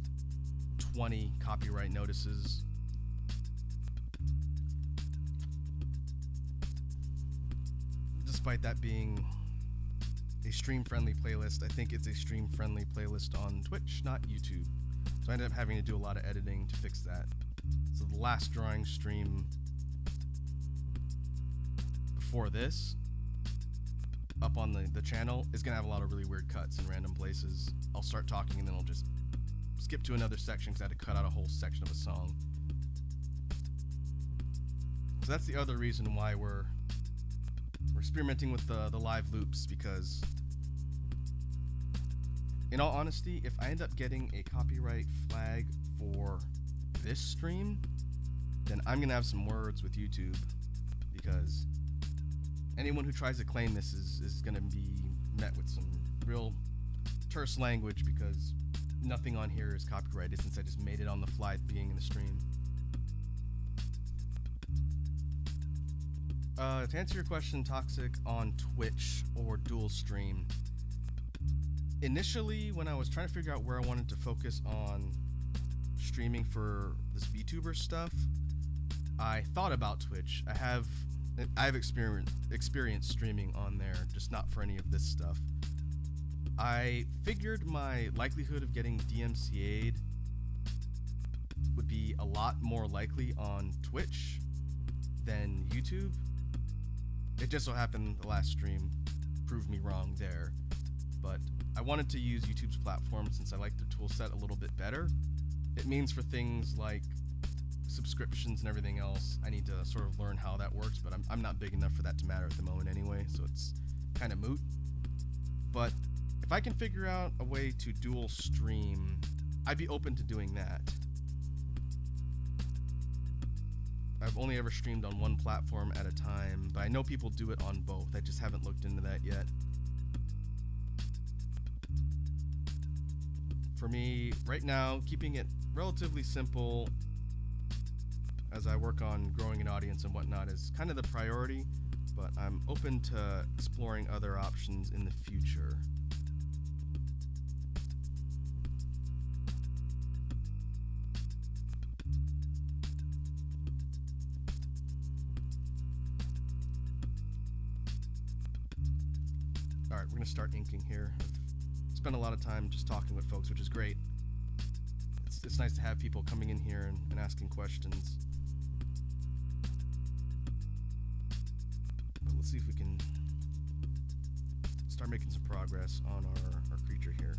20 copyright notices. Despite that being a stream-friendly playlist, I think it's a stream-friendly playlist on Twitch, not YouTube. So I ended up having to do a lot of editing to fix that. So the last drawing stream before this, up on the channel, is going to have a lot of really weird cuts in random places. I'll start talking and then I'll just skip to another section because I had to cut out a whole section of a song. So that's the other reason why we're experimenting with the live loops, because in all honesty, if I end up getting a copyright flag for this stream, then I'm gonna have some words with YouTube, because anyone who tries to claim this is gonna be met with some real terse language, because nothing on here is copyrighted since I just made it on the fly at the beginning of the stream. To answer your question, Toxic, on Twitch or dual stream, initially when I was trying to figure out where I wanted to focus on streaming for this VTuber stuff, I thought about Twitch. I've experienced streaming on there, just not for any of this stuff. I figured my likelihood of getting DMCA'd would be a lot more likely on Twitch than YouTube. It just so happened the last stream proved me wrong there, but I wanted to use YouTube's platform since I like their tool set a little bit better. It means for things like subscriptions and everything else, I need to sort of learn how that works, but I'm not big enough for that to matter at the moment anyway, so it's kind of moot. But if I can figure out a way to dual stream, I'd be open to doing that. I've only ever streamed on one platform at a time, but I know people do it on both. I just haven't looked into that yet. For me, right now, keeping it relatively simple as I work on growing an audience and whatnot is kind of the priority, but I'm open to exploring other options in the future. Alright, we're going to start inking here. I've spent a lot of time just talking with folks, which is great. It's nice to have people coming in here and asking questions. But let's see if we can start making some progress on our creature here.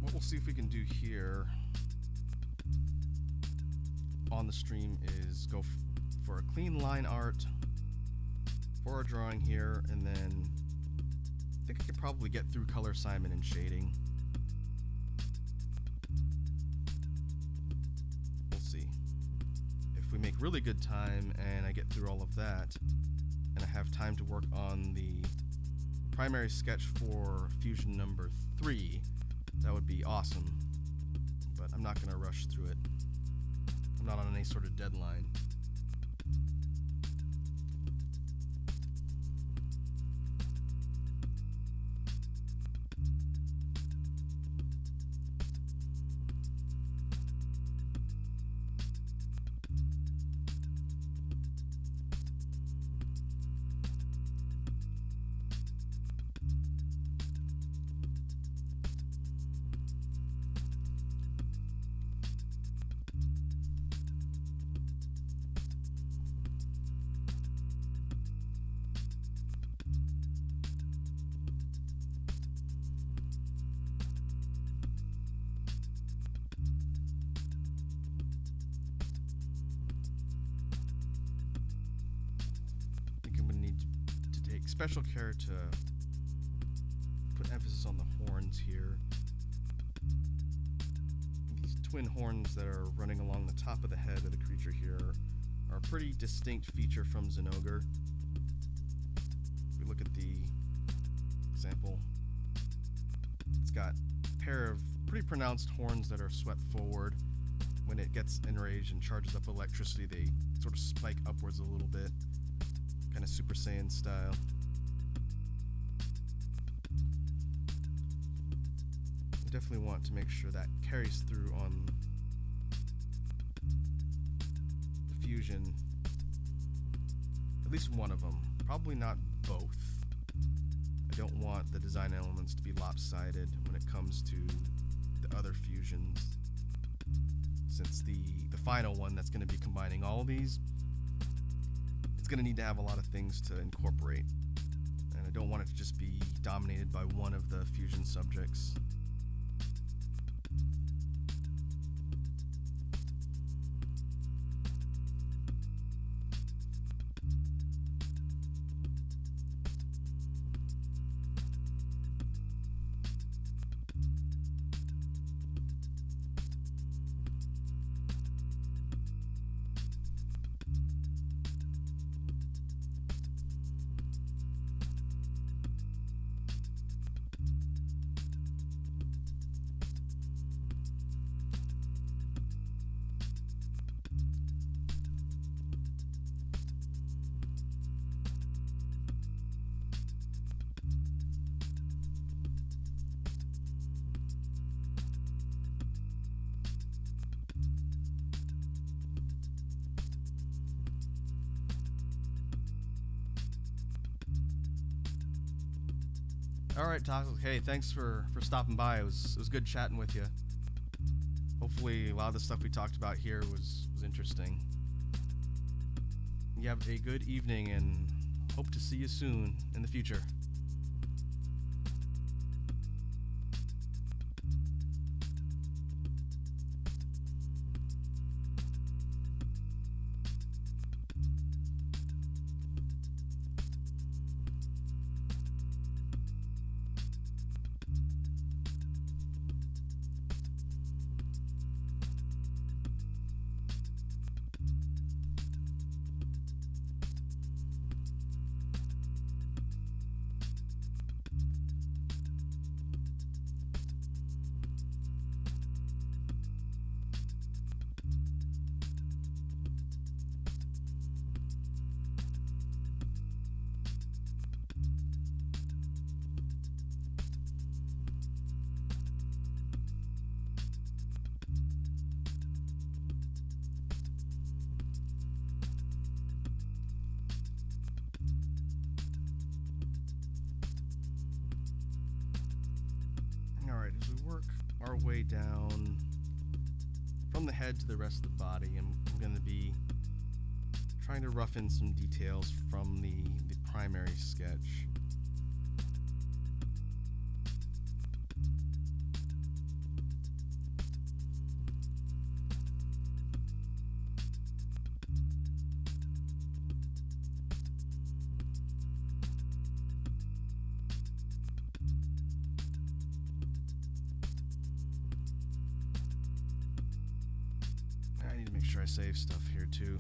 What we'll see if we can do here on the stream is go for a clean line art for our drawing here, and then I think I could probably get through color assignment and shading. We'll see. If we make really good time and I get through all of that, and I have time to work on the primary sketch for fusion number 3, that would be awesome, but I'm not going to rush through it. I'm not on any sort of deadline. take special care to put emphasis on the horns here. These twin horns that are running along the top of the head of the creature here are a pretty distinct feature from Zinogre. If we look at the example, it's got a pair of pretty pronounced horns that are swept forward. When it gets enraged and charges up electricity, they sort of spike upwards a little bit, kind of Super Saiyan style. We definitely want to make sure that carries through on the fusion. At least one of them, probably not both. I don't want the design elements to be lopsided when it comes to the other fusions, since the final one that's going to be combining all of these, it's going to need to have a lot of things to incorporate, and I don't want it to just be dominated by one of the fusion subjects. All right, Toxic. Hey, thanks for stopping by. It was good chatting with you. Hopefully, a lot of the stuff we talked about here was interesting. You have a good evening, and hope to see you soon in the future. As we work our way down from the head to the rest of the body, I'm going to be trying to rough in some details from the primary sketch. I save stuff here too.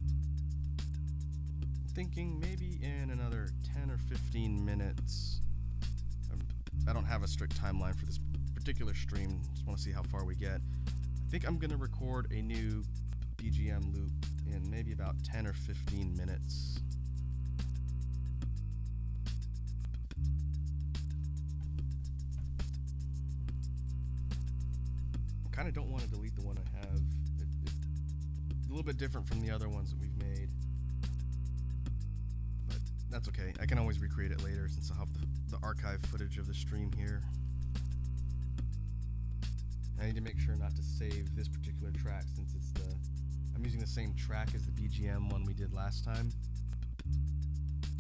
I'm thinking maybe in another 10 or 15 minutes. I don't have a strict timeline for this particular stream. Just want to see how far we get. I think I'm going to record a new BGM loop in maybe about 10 or 15 minutes. I kind of don't want to delete the one I have. It's a little bit different from the other ones that we've made, but that's okay. I can always recreate it later since I have the archive footage of the stream here. I need to make sure not to save this particular track since I'm using the same track as the BGM one we did last time.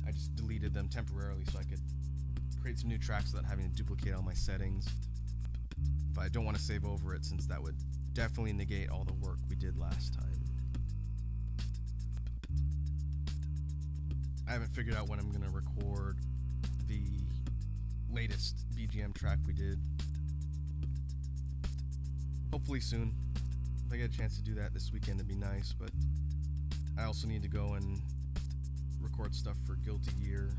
I just deleted them temporarily so I could create some new tracks without having to duplicate all my settings. But I don't want to save over it since that would definitely negate all the work we did last time. I haven't figured out when I'm going to record the latest BGM track we did. Hopefully soon. If I get a chance to do that this weekend, it'd be nice, but I also need to go and record stuff for Guilty Gear.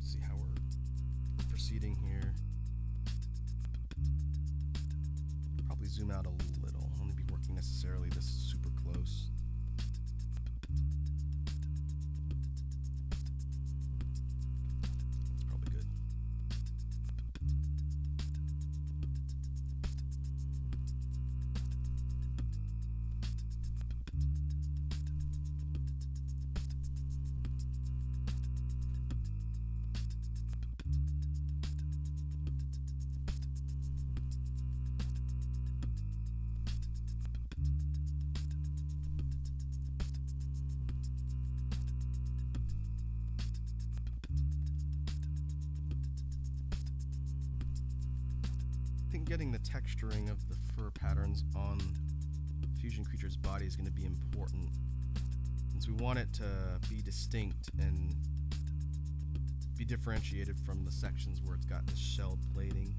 See how we're proceeding here. Probably zoom out a little. I won't be working necessarily this super close. That's probably good. I think getting the texturing of the fur patterns on Fusion Creature's body is going to be important, since we want it to be distinct and be differentiated from the sections where it's got this shelled plating.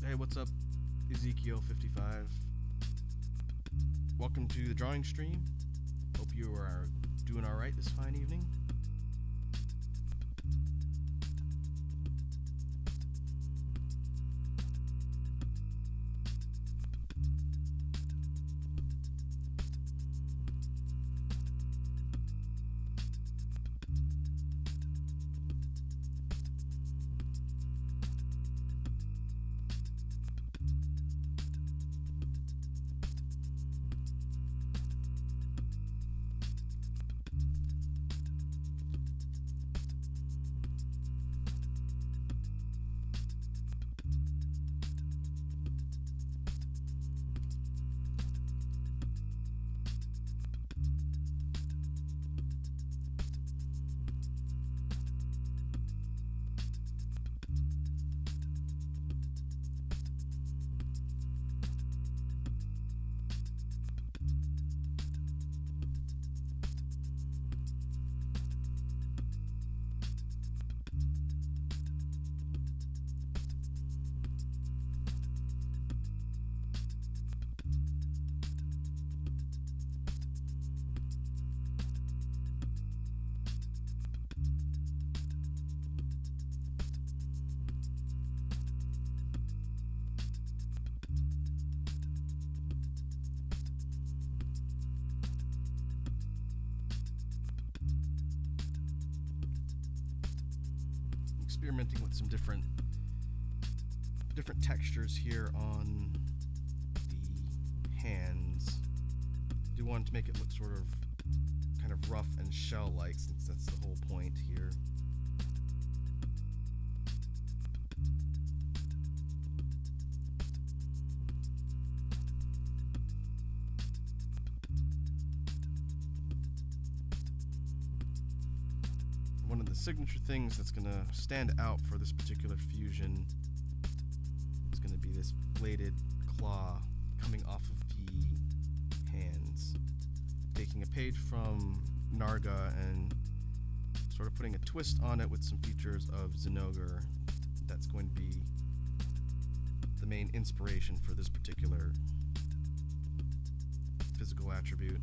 Hey, what's up, Ezekiel55? Welcome to the drawing stream. Hope you are doing all right this fine evening. Experimenting with some different textures here on the hands. I do want to make it look sort of kind of rough and shell-like, since that's the whole point here. One of the signature things that's going to stand out for this particular fusion is going to be this bladed claw coming off of the hands, taking a page from Narga and sort sort of putting a twist on it with some features of Zinogre. That's going to be the main inspiration for this particular physical attribute.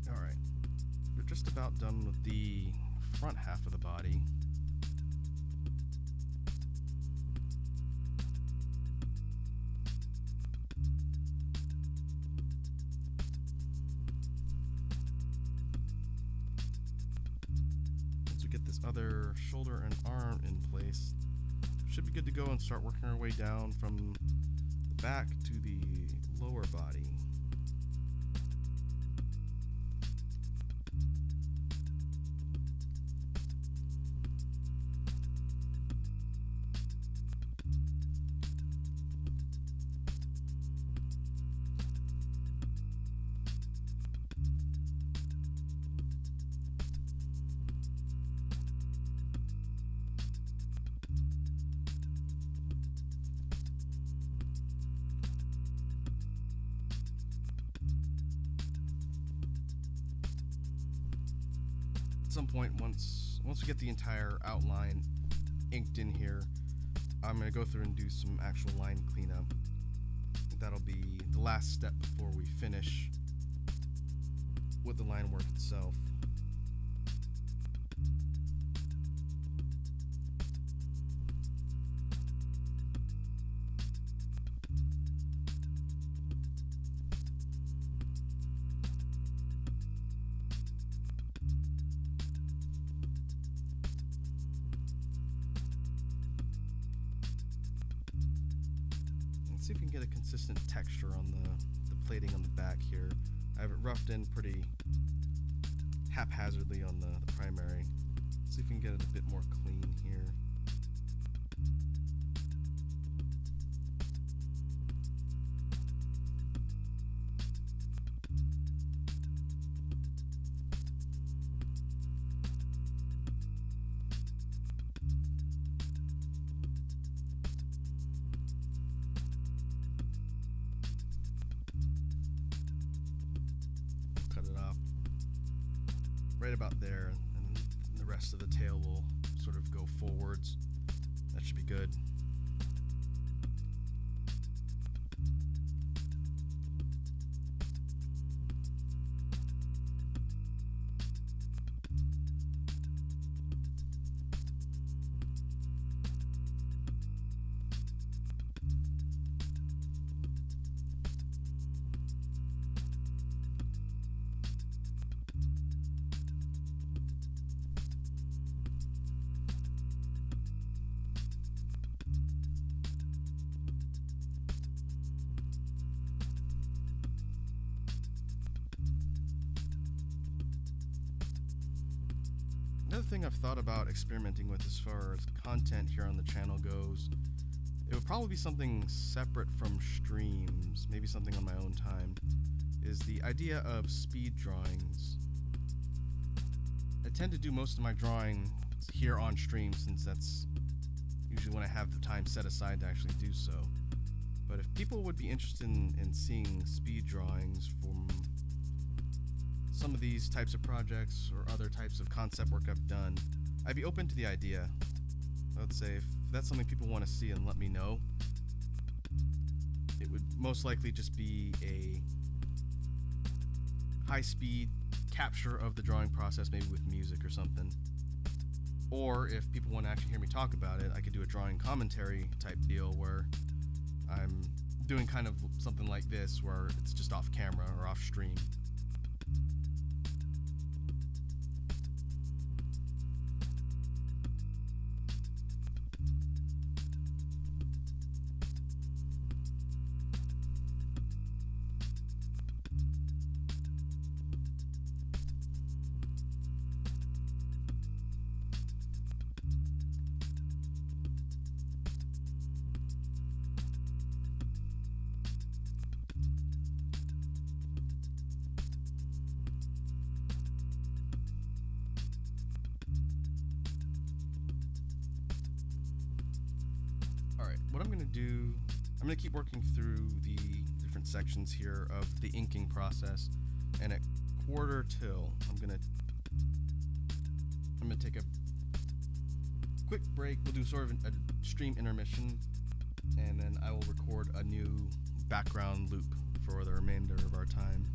Alright, we're just about done with the front half of the body. Once we get this other shoulder and arm in place, should be good to go and start working our way down from the back to the lower body. At some point, once we get the entire outline inked in here, I'm going to go through and do some actual line cleanup. That'll be the last step before we finish with the line work itself. Let's see if we can get a consistent texture on the plating on the back here. I have it roughed in pretty haphazardly on the primary. Let's see if we can get it a bit more clean here. Right about there, and the rest of the tail will sort of go forwards. That should be good. Another thing I've thought about experimenting with as far as content here on the channel goes, it would probably be something separate from streams, maybe something on my own time, is the idea of speed drawings. I tend to do most of my drawing here on stream, since that's usually when I have the time set aside to actually do so. But if people would be interested in seeing speed drawings from some of these types of projects or other types of concept work I've done, I'd be open to the idea. I would say if that's something people want to see and let me know, it would most likely just be a high-speed capture of the drawing process, maybe with music or something. Or if people want to actually hear me talk about it, I could do a drawing commentary type deal where I'm doing kind of something like this, where it's just off camera or off stream. Alright, what I'm going to do, I'm going to keep working through the different sections here of the inking process, and at quarter till, I'm going to take a quick break. We'll do sort of a stream intermission, and then I will record a new background loop for the remainder of our time.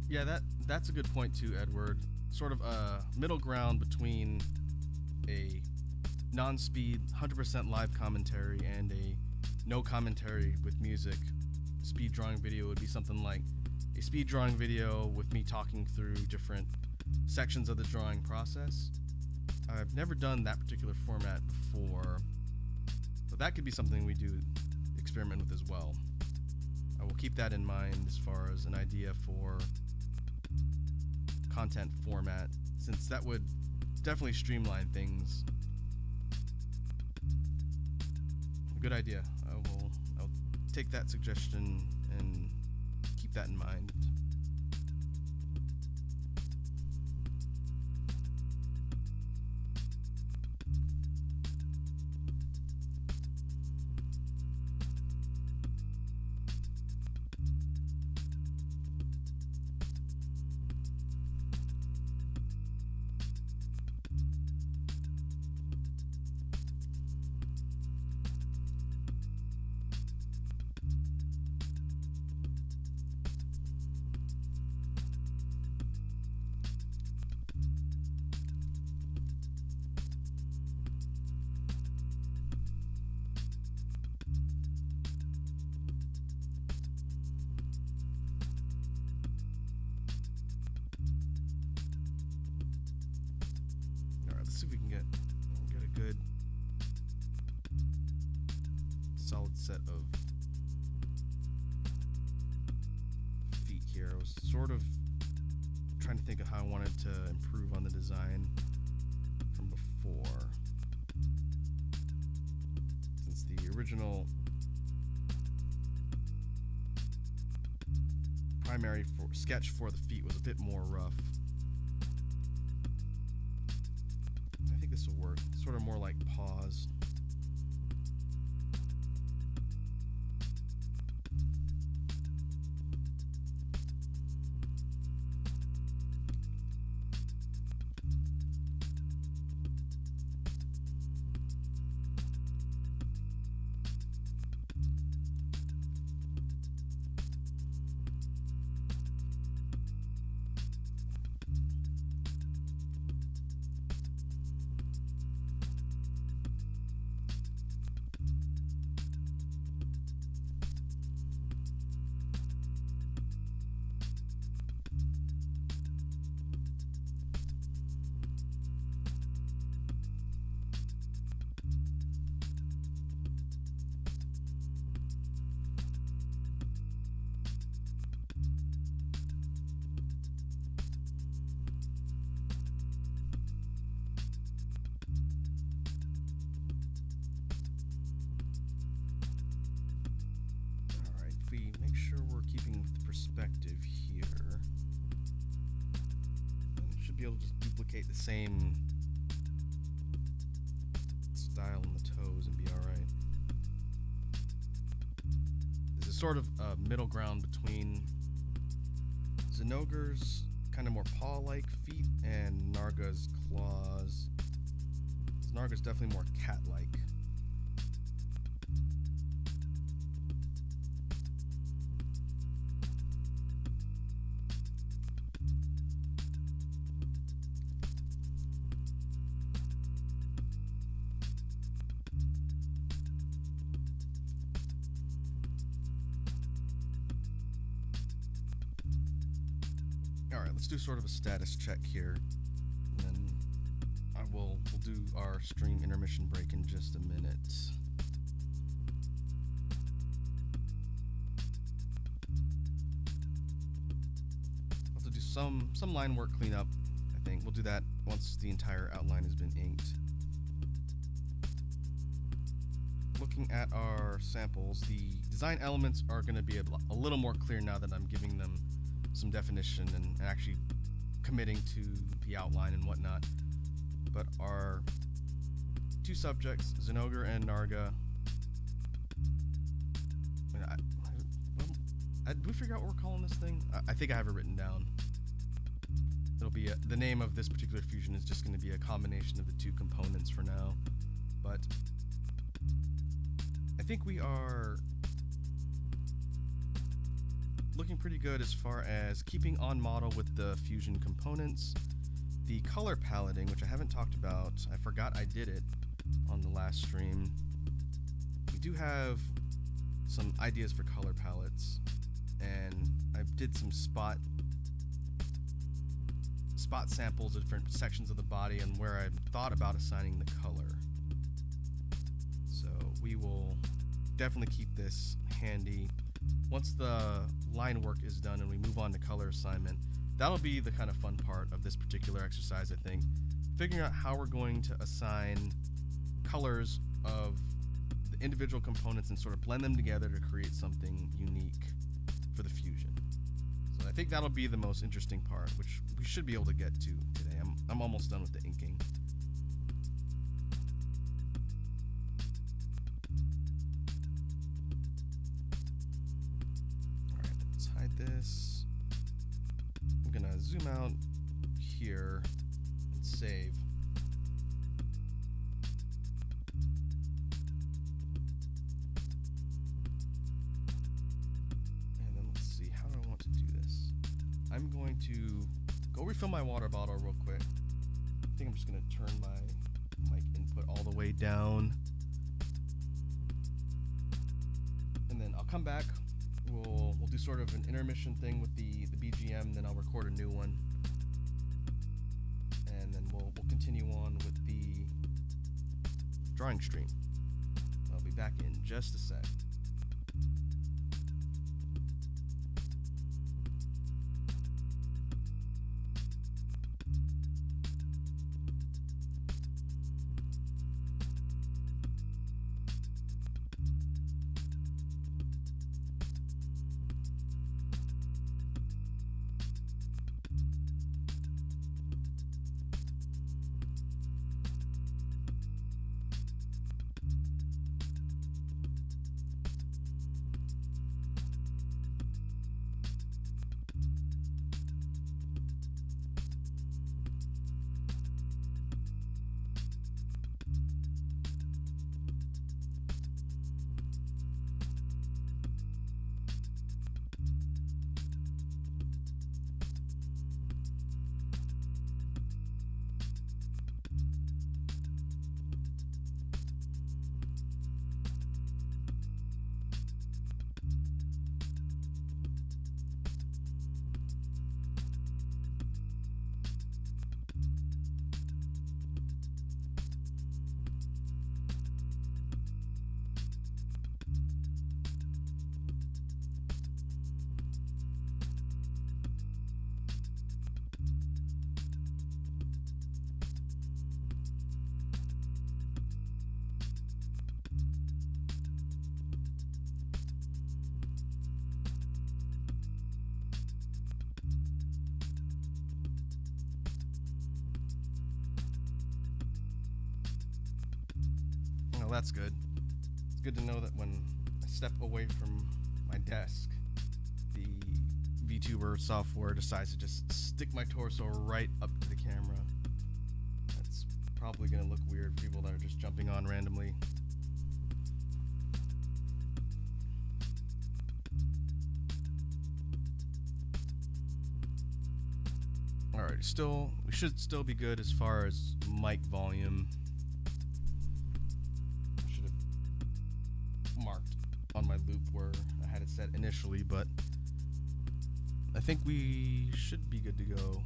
Yeah, that's a good point too, Edward. Sort of a middle ground between a non-speed 100% live commentary and a no commentary with music. Speed drawing video would be something like a speed drawing video with me talking through different sections of the drawing process. I've never done that particular format before, but that could be something we do experiment with as well. I will keep that in mind as far as an idea for content format, since that would definitely streamline things. Good idea. I'll take that suggestion and keep that in mind. Let's see if we can get a good solid set of feet here. I was sort of trying to think of how I wanted to improve on the design from before, since the original primary sketch for the feet was a bit more rough. This will work. Sort of more like paws. Make sure we're keeping with the perspective here. And should be able to just duplicate the same style on the toes and be alright. This is sort of a middle ground between Zinogre's kind of more paw-like feet and Narga's claws. Narga's definitely more cat-like. Alright, let's do sort of a status check here. And then we'll do our stream intermission break in just a minute. I'll have to do some line work cleanup, I think. We'll do that once the entire outline has been inked. Looking at our samples, the design elements are going to be a little more clear now that I'm giving them some definition and actually committing to the outline and whatnot. But our two subjects, Zinogre and Narga, did we figure out what we're calling this thing? I think I have it written down. It'll be the name of this particular fusion is just going to be a combination of the two components for now. But I think we are looking pretty good as far as keeping on model with the fusion components. The color paletting, which I haven't talked about, I forgot I did it on the last stream. We do have some ideas for color palettes, and I did some spot samples of different sections of the body and where I thought about assigning the color. So we will definitely keep this handy. Once the line work is done and we move on to color assignment, that'll be the kind of fun part of this particular exercise, I think. Figuring out how we're going to assign colors of the individual components and sort of blend them together to create something unique for the fusion. So I think that'll be the most interesting part, which we should be able to get to today. I'm almost done with the inking. Alright, let's hide this. I'm gonna zoom out here and save. And then let's see, how do I want to do this? I'm going to go refill my water bottle real quick. I think I'm just gonna turn my mic input all the way down. And then I'll come back. We'll do sort of an intermission thing with the BGM, then I'll record a new one. And then we'll continue on with the drawing stream. I'll be back in just a sec. that's good. It's good to know that when I step away from my desk, the VTuber software decides to just stick my torso right up to the camera. That's probably going to look weird for people that are just jumping on randomly. Alright, we should still be good as far as mic volume. I should have marked on my loop where I had it set initially, but I think we should be good to go.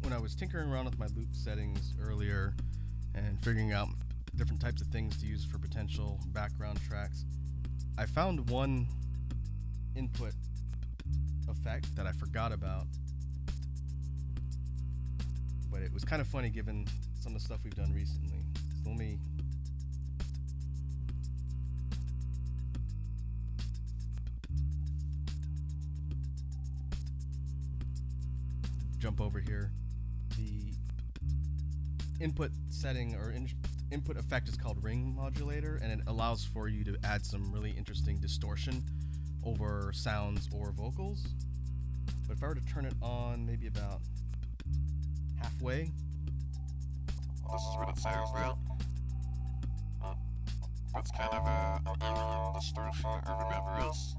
When I was tinkering around with my loop settings earlier and figuring out different types of things to use for potential background tracks, I found one input effect that I forgot about, but it was kind of funny given some of the stuff we've done recently. So let me jump over here. The input setting or input effect is called ring modulator, and it allows for you to add some really interesting distortion over sounds or vocals. But if I were to turn it on maybe about halfway, this is what it sounds like. It's kind of an alien distortion or whatever it is.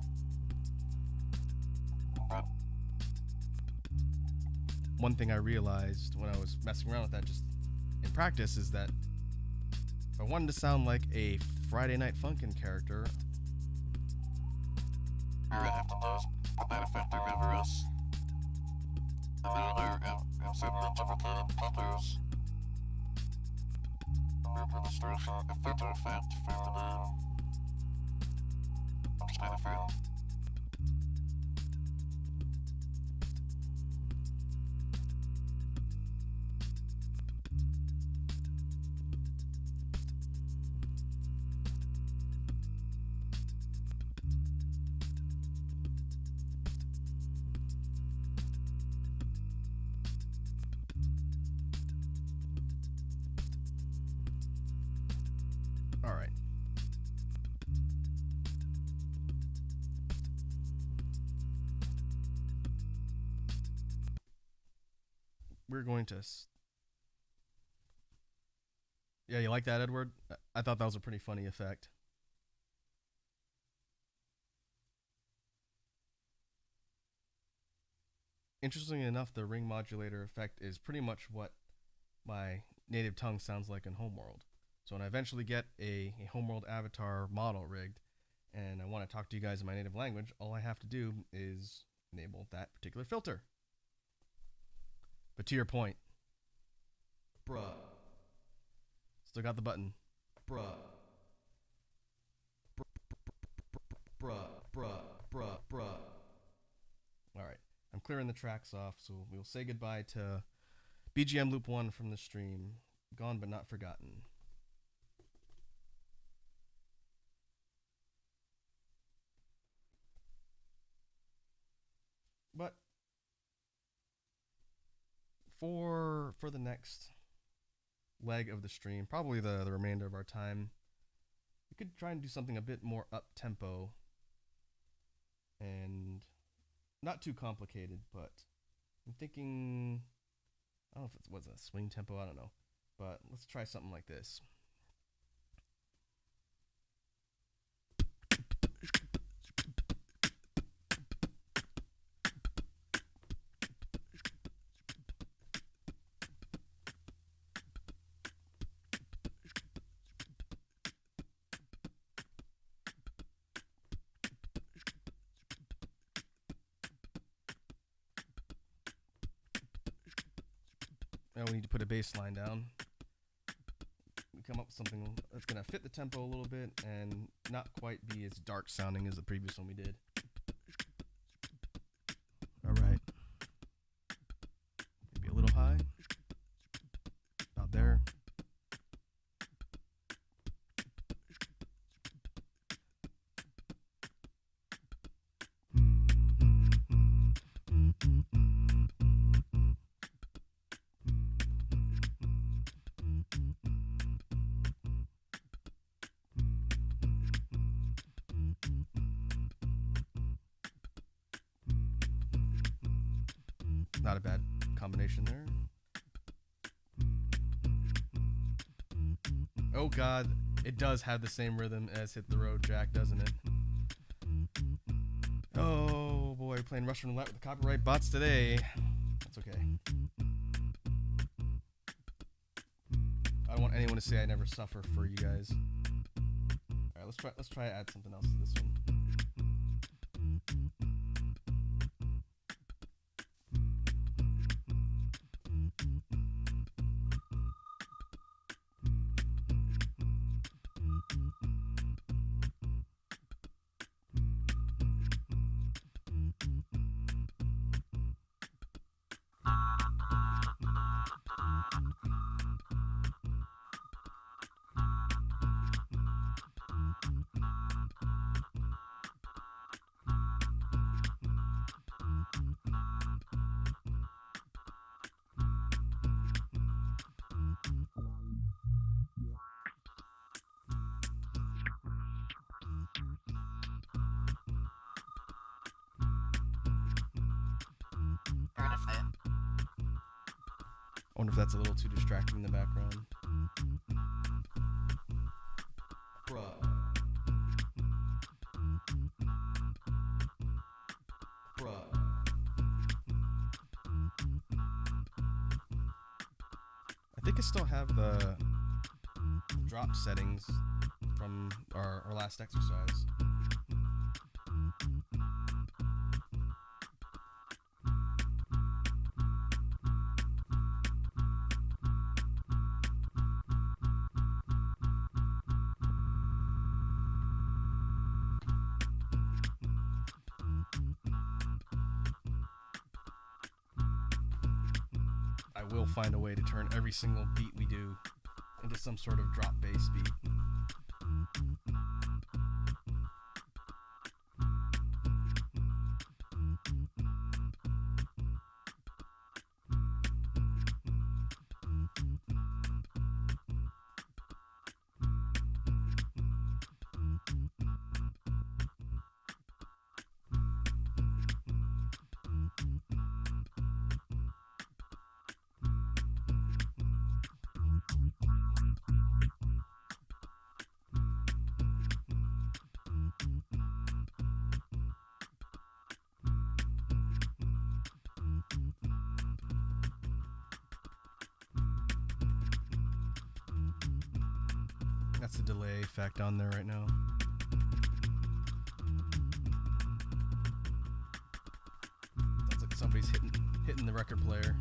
But one thing I realized when I was messing around with that just in practice is that if I wanted to sound like a Friday Night Funkin' character, all I have to do is put that effect or whatever it is. And then I'm setting the different filters. Filter distortion, a filter effect for the just kind of fun. all right. We're going to. Yeah, you like that, Edward? I thought that was a pretty funny effect. Interestingly enough, the ring modulator effect is pretty much what my native tongue sounds like in Homeworld. So when I eventually get a Homeworld avatar model rigged and I want to talk to you guys in my native language, all I have to do is enable that particular filter. But to your point, bruh. Still got the button. Bruh. Bruh. Alright, I'm clearing the tracks off, so we'll say goodbye to BGM Loop 1 from the stream. Gone but not forgotten. But for the next leg of the stream, probably the remainder of our time, we could try and do something a bit more up-tempo and not too complicated, but I'm thinking, I don't know if it was a swing tempo, I don't know, but let's try something like this. Now we need to put a bass line down. We come up with something that's going to fit the tempo a little bit and not quite be as dark sounding as the previous one we did. All right. Maybe a little high. About there. Not a bad combination there. Oh God, it does have the same rhythm as Hit the Road Jack, doesn't it? Oh boy, playing Russian roulette with the copyright bots today. That's okay. I don't want anyone to say I never suffer for you guys. All right, let's try to add something else to this one. I wonder if that's a little too distracting in the background. Bruh. I think I still have the drop settings from our last exercise. I will find a way to turn every single beat we do into some sort of drop bass beat. That's the delay effect on there right now. Sounds like somebody's hitting the record player.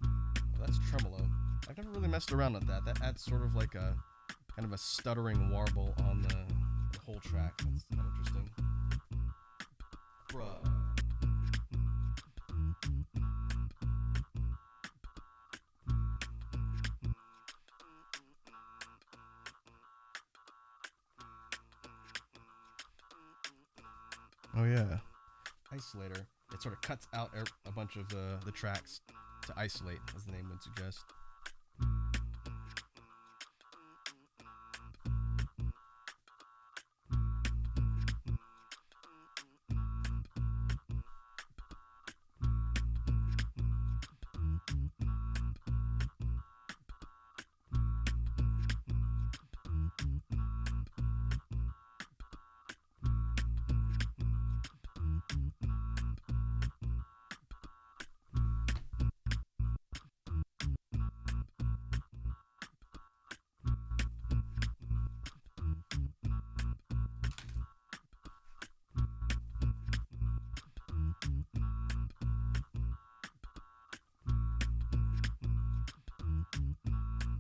Oh, that's tremolo. I've never really messed around with that. That adds sort of like a kind of a stuttering warble on the whole track. That's kind of interesting. Bruh. Oh yeah. Isolator. It sort of cuts out a bunch of the tracks to isolate, as the name would suggest.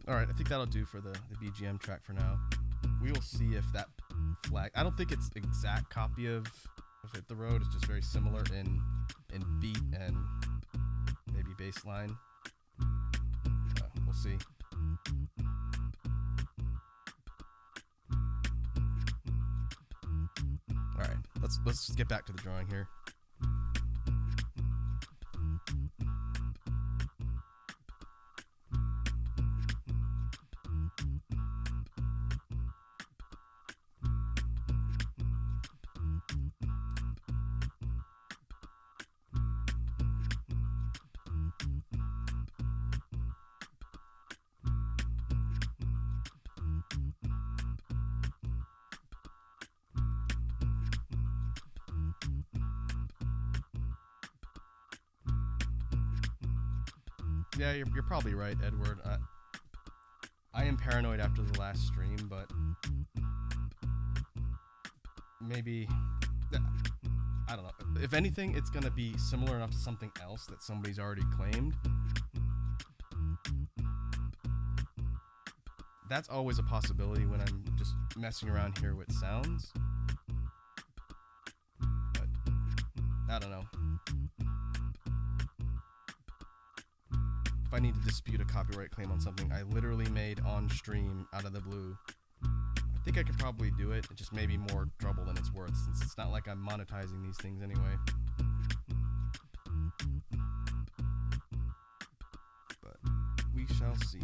All right, I think that'll do for the BGM track for now. We will see if that flag. I don't think it's exact copy of Hit the Road. It's just very similar in beat and maybe bass line. We'll see. All right, let's get back to the drawing here. Yeah, you're probably right, Edward. I am paranoid after the last stream, but maybe, I don't know. If anything, it's gonna be similar enough to something else that somebody's already claimed. That's always a possibility when I'm just messing around here with sounds. But I don't know. If I need to dispute a copyright claim on something I literally made on stream out of the blue, I think I could probably do it. It just may be more trouble than it's worth, since it's not like I'm monetizing these things anyway. But we shall see.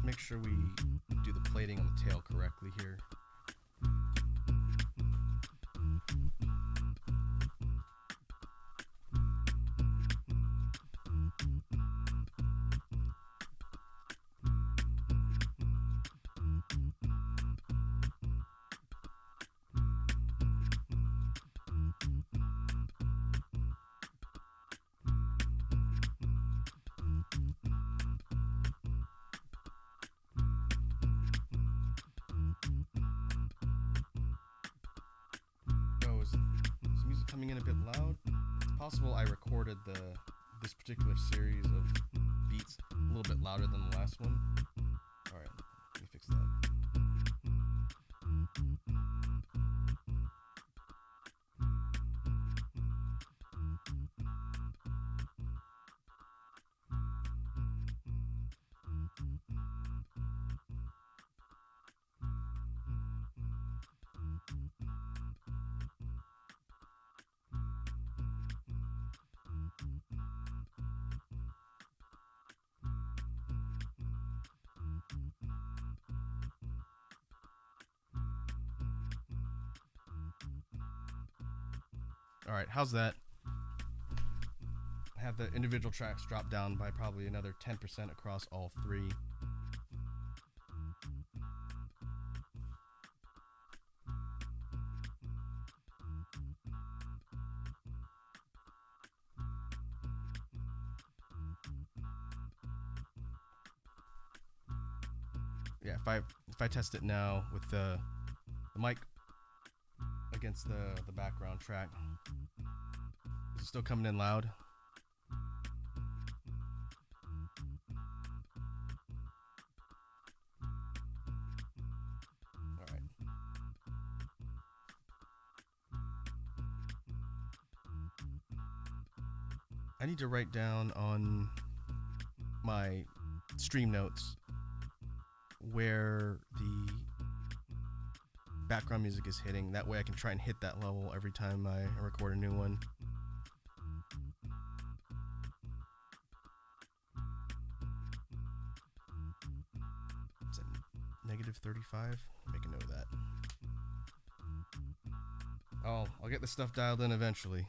Make sure we do the plating on the tail correctly here. Coming in a bit loud. It's possible I recorded this particular series of beats a little bit louder than the last one. All right, let me fix that. All right, how's that? I have the individual tracks drop down by probably another 10% across all three. Yeah, if I test it now with the mic against the background track, is it still coming in loud? All right. I need to write down on my stream notes where the background music is hitting. That way I can try and hit that level every time I record a new one. Is it negative 35? Make a note of that. Oh, I'll get this stuff dialed in eventually.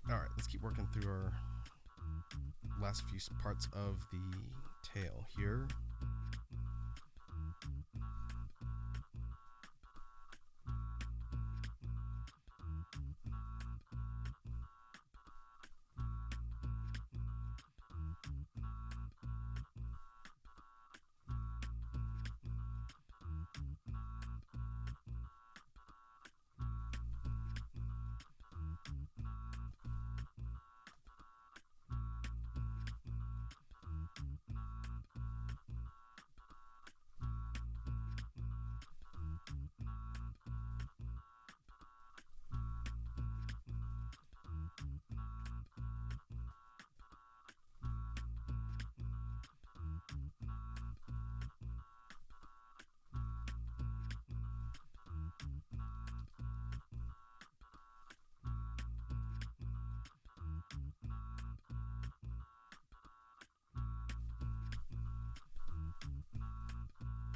Alright, let's keep working through our last few parts of the tail here.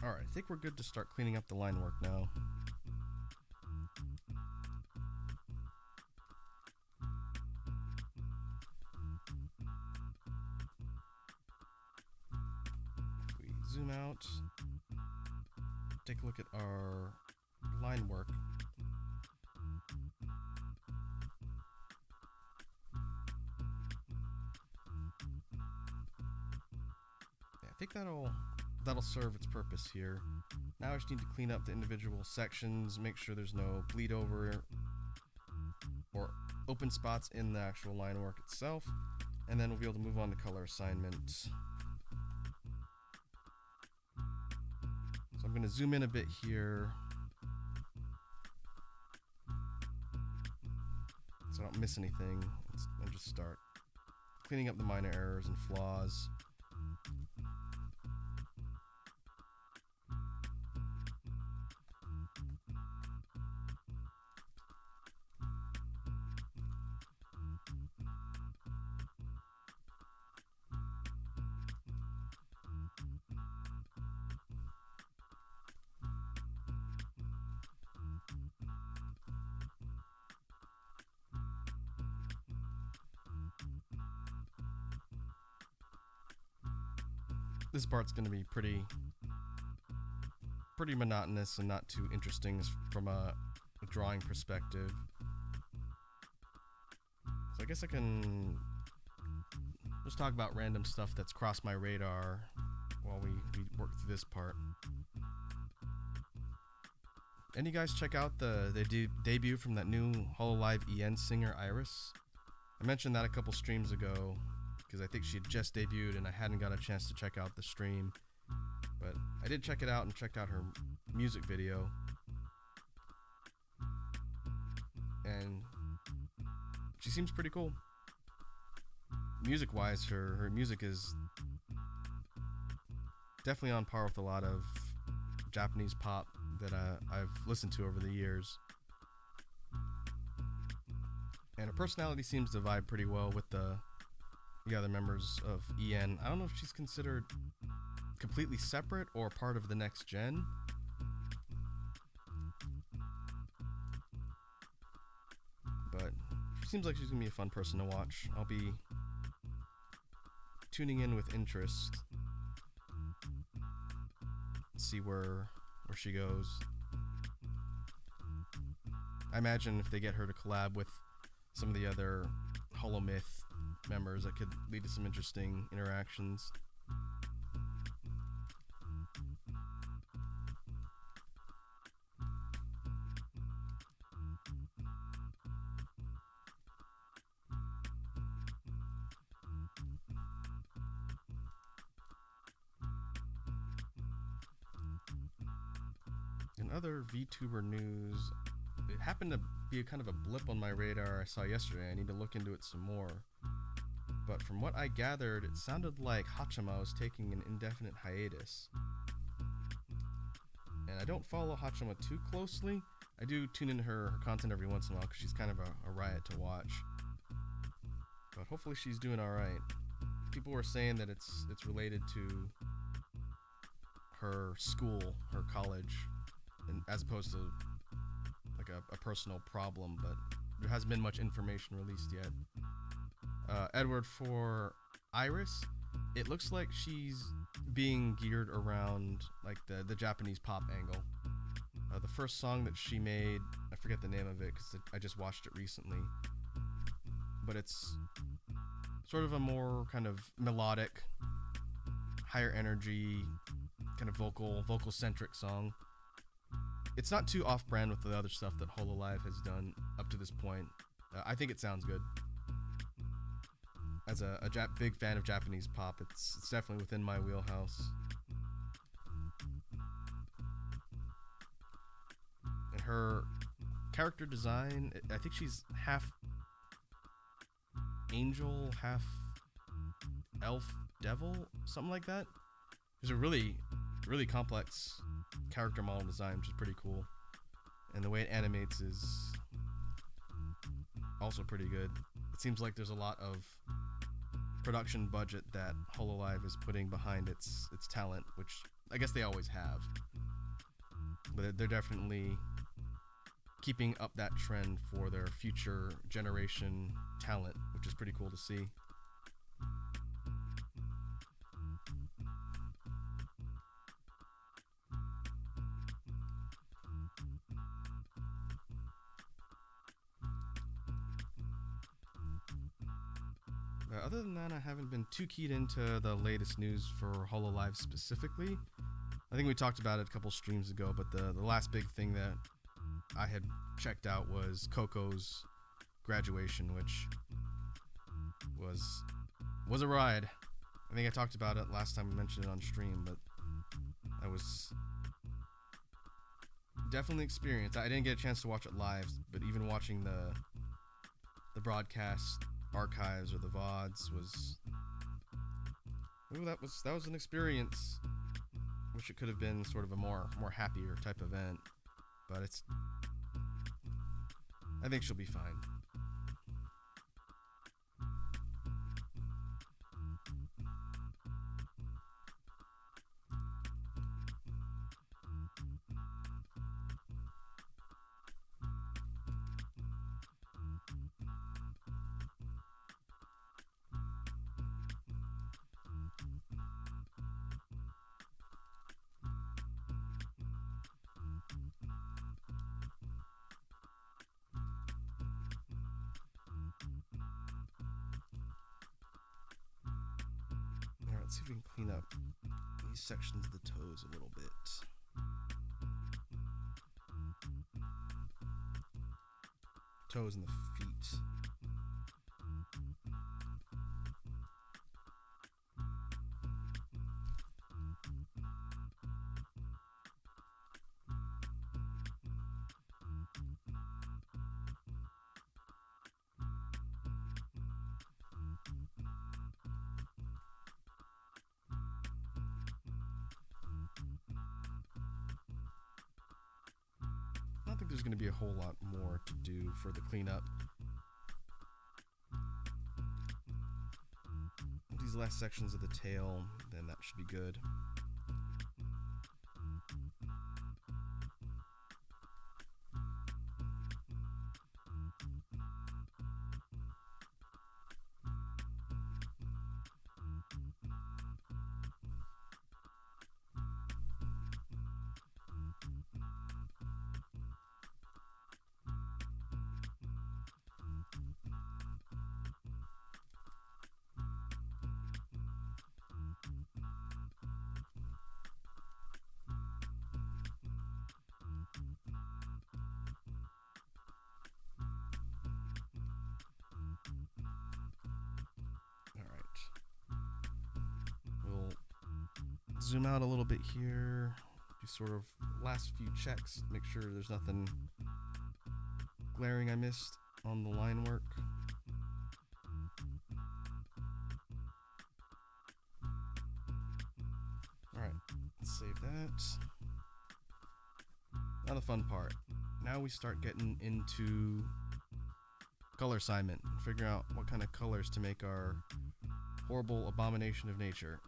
Alright, I think we're good to start cleaning up the line work now. If we zoom out, take a look at our line work. Yeah, I think that'll serve its purpose here. Now I just need to clean up the individual sections, make sure there's no bleed over or open spots in the actual line work itself, and then we'll be able to move on to color assignment. So I'm going to zoom in a bit here so I don't miss anything, and just start cleaning up the minor errors and flaws. This part's going to be pretty monotonous and not too interesting from a drawing perspective. So I guess I can just talk about random stuff that's crossed my radar while we work through this part. And you guys check out the debut from that new Hololive EN singer, Iris. I mentioned that a couple streams ago because I think she had just debuted and I hadn't got a chance to check out the stream. But I did check it out and checked out her music video. And she seems pretty cool. Music-wise, her music is definitely on par with a lot of Japanese pop that I've listened to over the years. And her personality seems to vibe pretty well with the other members of EN. I don't know if she's considered completely separate or part of the next gen. But she seems like she's gonna be a fun person to watch. I'll be tuning in with interest. See where she goes. I imagine if they get her to collab with some of the other Holomyth members, that could lead to some interesting interactions. In other VTuber news, it happened to be a kind of a blip on my radar I saw yesterday. I need to look into it some more. But from what I gathered, it sounded like Hachima was taking an indefinite hiatus. And I don't follow Hachima too closely. I do tune into her content every once in a while because she's kind of a riot to watch. But hopefully she's doing alright. People were saying that it's related to her school, her college, and as opposed to like a personal problem, but there hasn't been much information released yet. Edward, for Iris, it looks like she's being geared around like the Japanese pop angle. The first song that she made, I forget the name of it because I just watched it recently, but it's sort of a more kind of melodic, higher energy, kind of vocal-centric song. It's not too off-brand with the other stuff that Hololive has done up to this point. I think it sounds good. As a big fan of Japanese pop, it's definitely within my wheelhouse. And her character design, I think she's half angel, half elf, devil, something like that. There's a really complex character model design, which is pretty cool. And the way it animates is also pretty good. It seems like there's a lot of production budget that Hololive is putting behind its talent, which I guess they always have. But they're definitely keeping up that trend for their future generation talent, which is pretty cool to see. Other than that, I haven't been too keyed into the latest news for Hololive specifically. I think we talked about it a couple streams ago, but the last big thing that I had checked out was Coco's graduation, which was a ride. I think I talked about it last time I mentioned it on stream, but that was definitely an experience. I didn't get a chance to watch it live, but even watching the broadcast archives or the VODs was that was an experience. Wish it could have been sort of a more happier type event, but I think she'll be fine. Let's see if we can clean up these sections of the toes a little bit. Toes and the feet. I don't think there's going to be a whole lot more to do for the cleanup. These last sections of the tail, then that should be good. Zoom out a little bit here, do sort of last few checks, make sure there's nothing glaring I missed on the line work. Alright, let's save that. Now the fun part. Now we start getting into color assignment, figure out what kind of colors to make our horrible abomination of nature.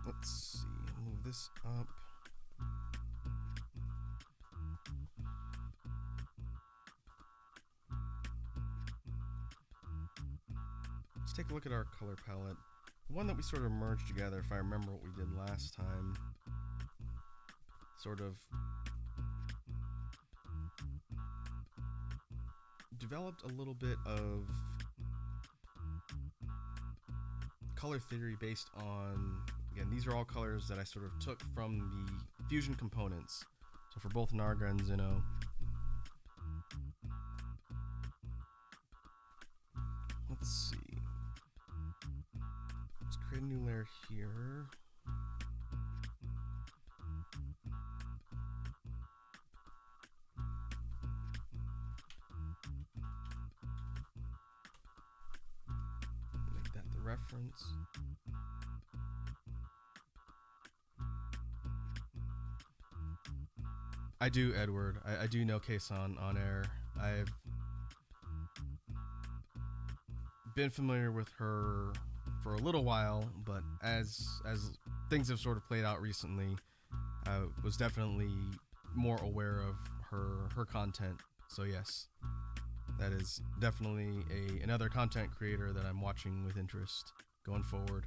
Let's see, move this up. Let's take a look at our color palette. The one that we sort of merged together, if I remember what we did last time. Sort of developed a little bit of color theory based on, again, these are all colors that I sort of took from the fusion components. So for both Narga and Sinnoh. Let's see. Let's create a new layer here. Make that the reference. I do, Edward. I do know Kaysan on air. I've been familiar with her for a little while, but as things have sort of played out recently, I was definitely more aware of her content. So yes, that is definitely another content creator that I'm watching with interest going forward.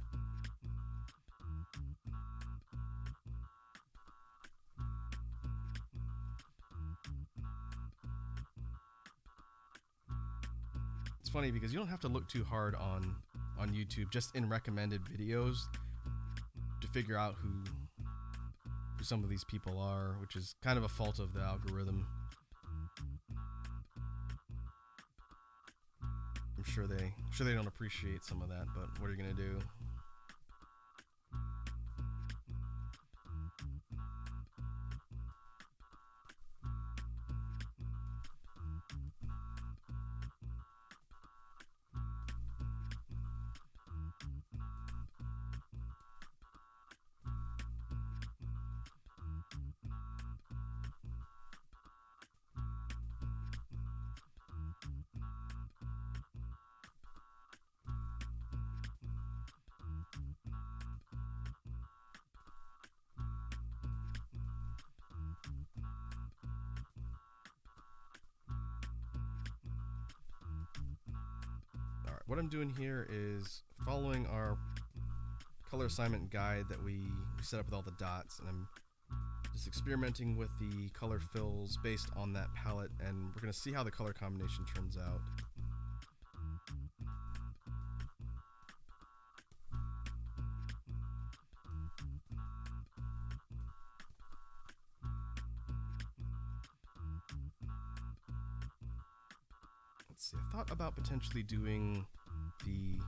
It's funny because you don't have to look too hard on YouTube, just in recommended videos, to figure out who some of these people are, which is kind of a fault of the algorithm. I'm sure they don't appreciate some of that, but what are you gonna do? What I'm doing here is following our color assignment guide that we set up with all the dots, and I'm just experimenting with the color fills based on that palette, and we're going to see how the color combination turns out. Let's see, I thought about potentially doing the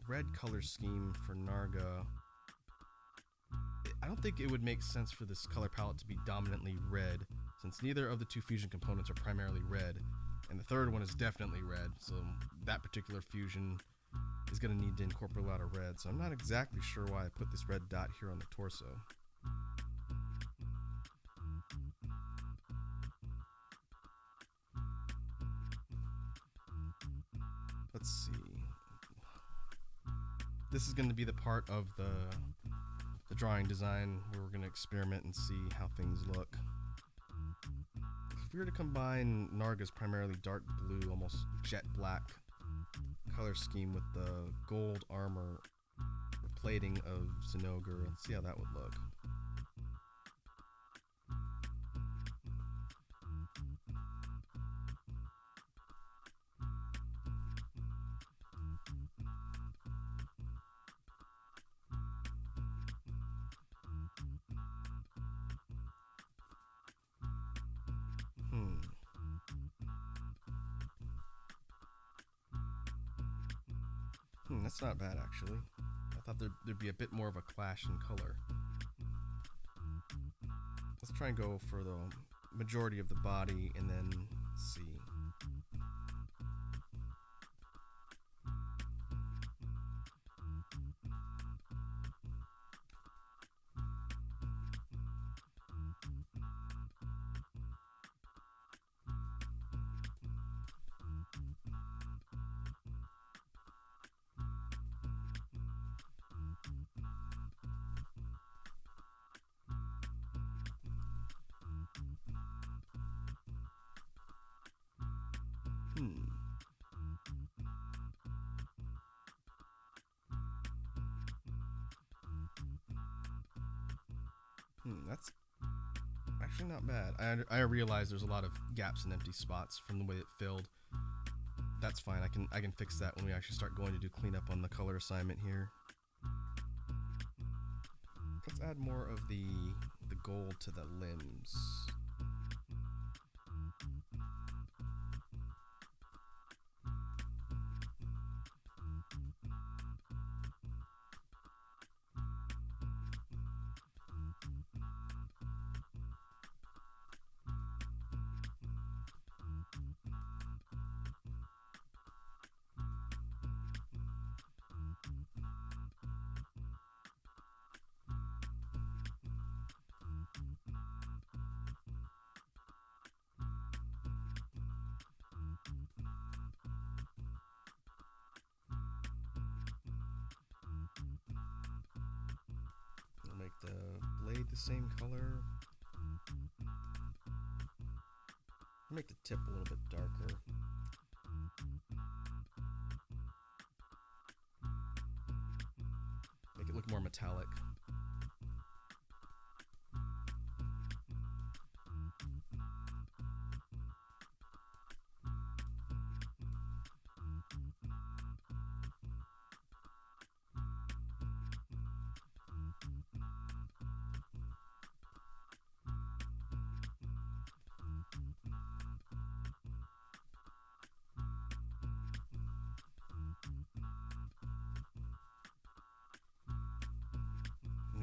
red color scheme for Narga. I don't think it would make sense for this color palette to be dominantly red, since neither of the two fusion components are primarily red, and the third one is definitely red, so that particular fusion is going to need to incorporate a lot of red. So I'm not exactly sure why I put this red dot here on the torso. Let's see. This is going to be the part of the drawing design where we're going to experiment and see how things look. If we were to combine Narga's primarily dark blue, almost jet black color scheme with the gold armor or plating of Zinogre, let's see how that would look. That's not bad actually. I thought there'd be a bit more of a clash in color. Let's try and go for the majority of the body and then see. That's actually not bad. I realize there's a lot of gaps and empty spots from the way it filled. That's fine. I can fix that when we actually start going to do cleanup on the color assignment here. Let's add more of the gold to the limbs. Make the blade the same color. Make the tip a little bit darker. Make it look more metallic.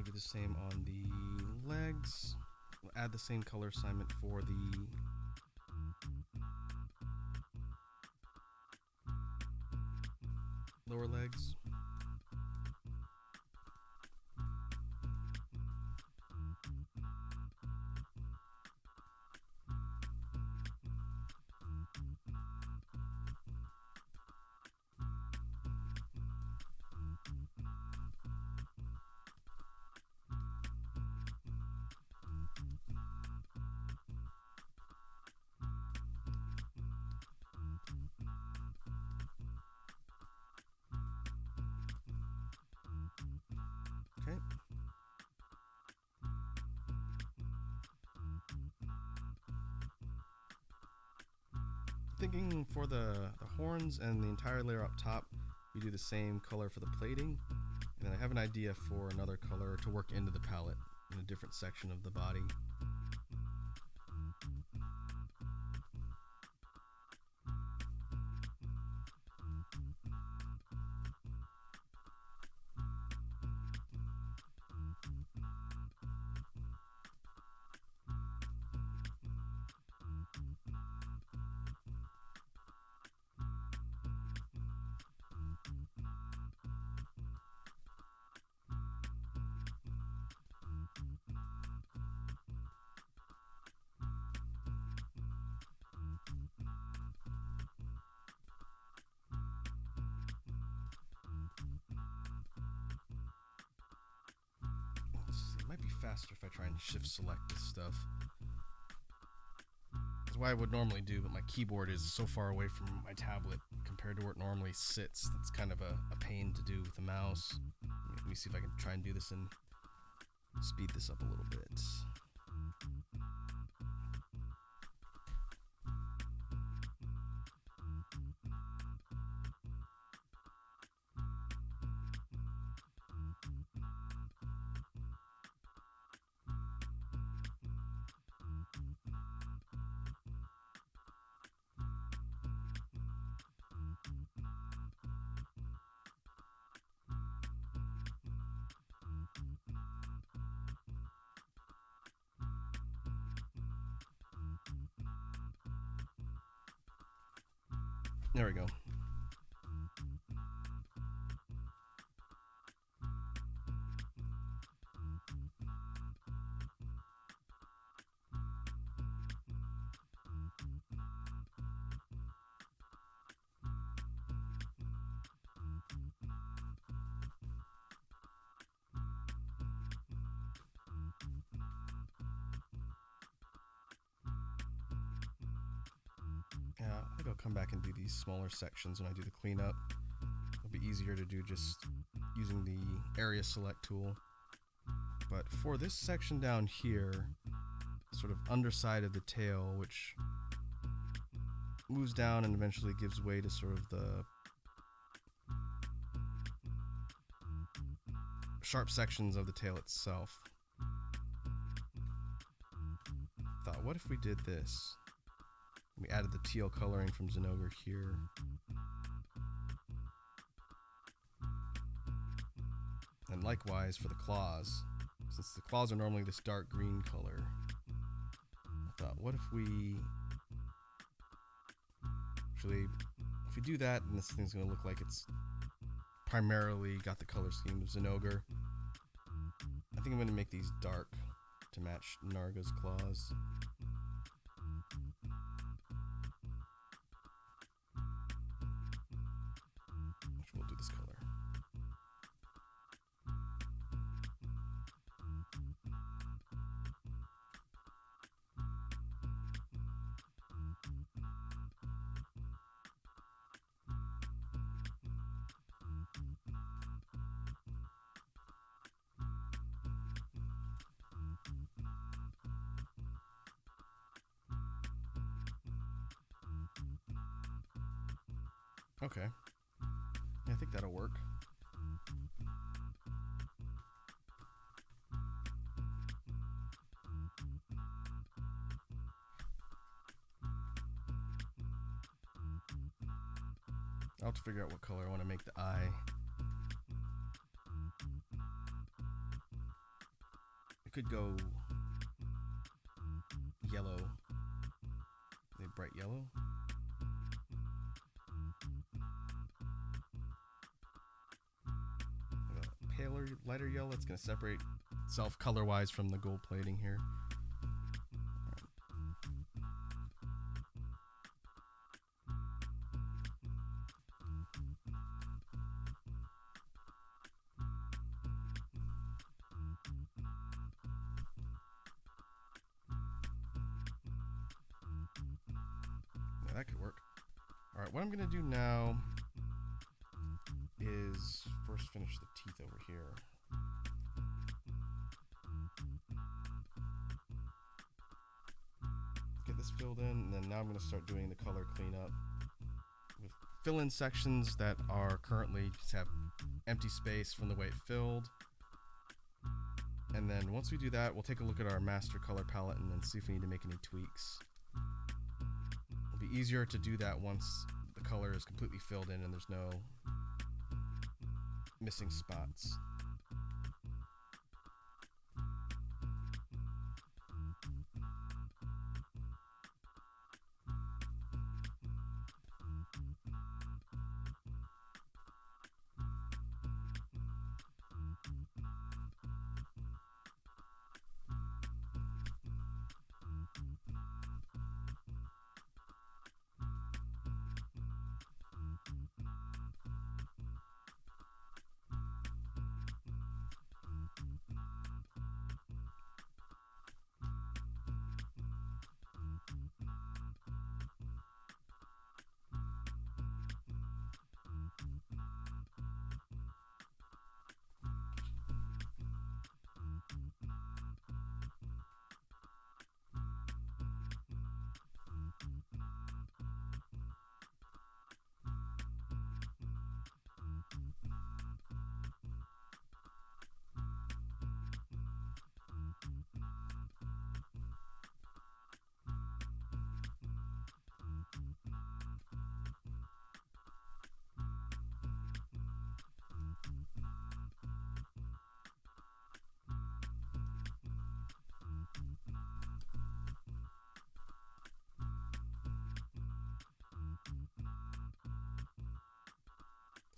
Do the same on the legs. We'll add the same color assignment for the lower legs. Okay. Thinking for the horns and the entire layer up top, we do the same color for the plating. And then I have an idea for another color to work into the palette in a different section of the body. Might be faster if I try and shift select this stuff. That's what I would normally do, but my keyboard is so far away from my tablet compared to where it normally sits. That's kind of a pain to do with the mouse. Let me see if I can try and do this and speed this up a little bit. There we go. Yeah, I think I'll come back and do these smaller sections when I do the cleanup. It'll be easier to do just using the area select tool. But for this section down here, sort of underside of the tail, which moves down and eventually gives way to sort of the sharp sections of the tail itself. Thought, what if we did this? We added the teal coloring from Zinogre here. And likewise for the claws. Since the claws are normally this dark green color, I thought, what if we actually, if we do that, then this thing's going to look like it's primarily got the color scheme of Zinogre. I think I'm going to make these dark to match Narga's claws. Which we'll do this color. Okay. Yeah, I think that'll work. I'll have to figure out what color I want to make the eye. It could go yellow, a bright yellow. A paler, lighter yellow. It's going to separate itself color-wise from the gold plating here. Yeah, that could work. All right, what I'm going to do now is first finish the teeth over here. Get this filled in, and then now I'm going to start doing the color cleanup with fill-in sections that are currently just have empty space from the way it filled. And then once we do that, we'll take a look at our master color palette and then see if we need to make any tweaks. It'll be easier to do that once the color is completely filled in and there's no missing spots.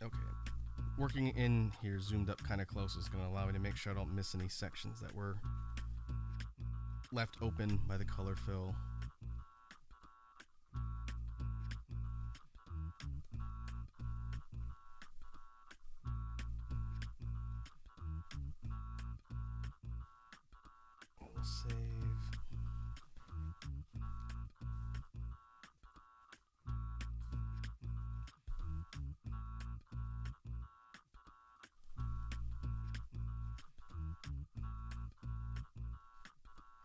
Okay. Working in here, zoomed up kind of close, is going to allow me to make sure I don't miss any sections that were left open by the color fill. We'll save.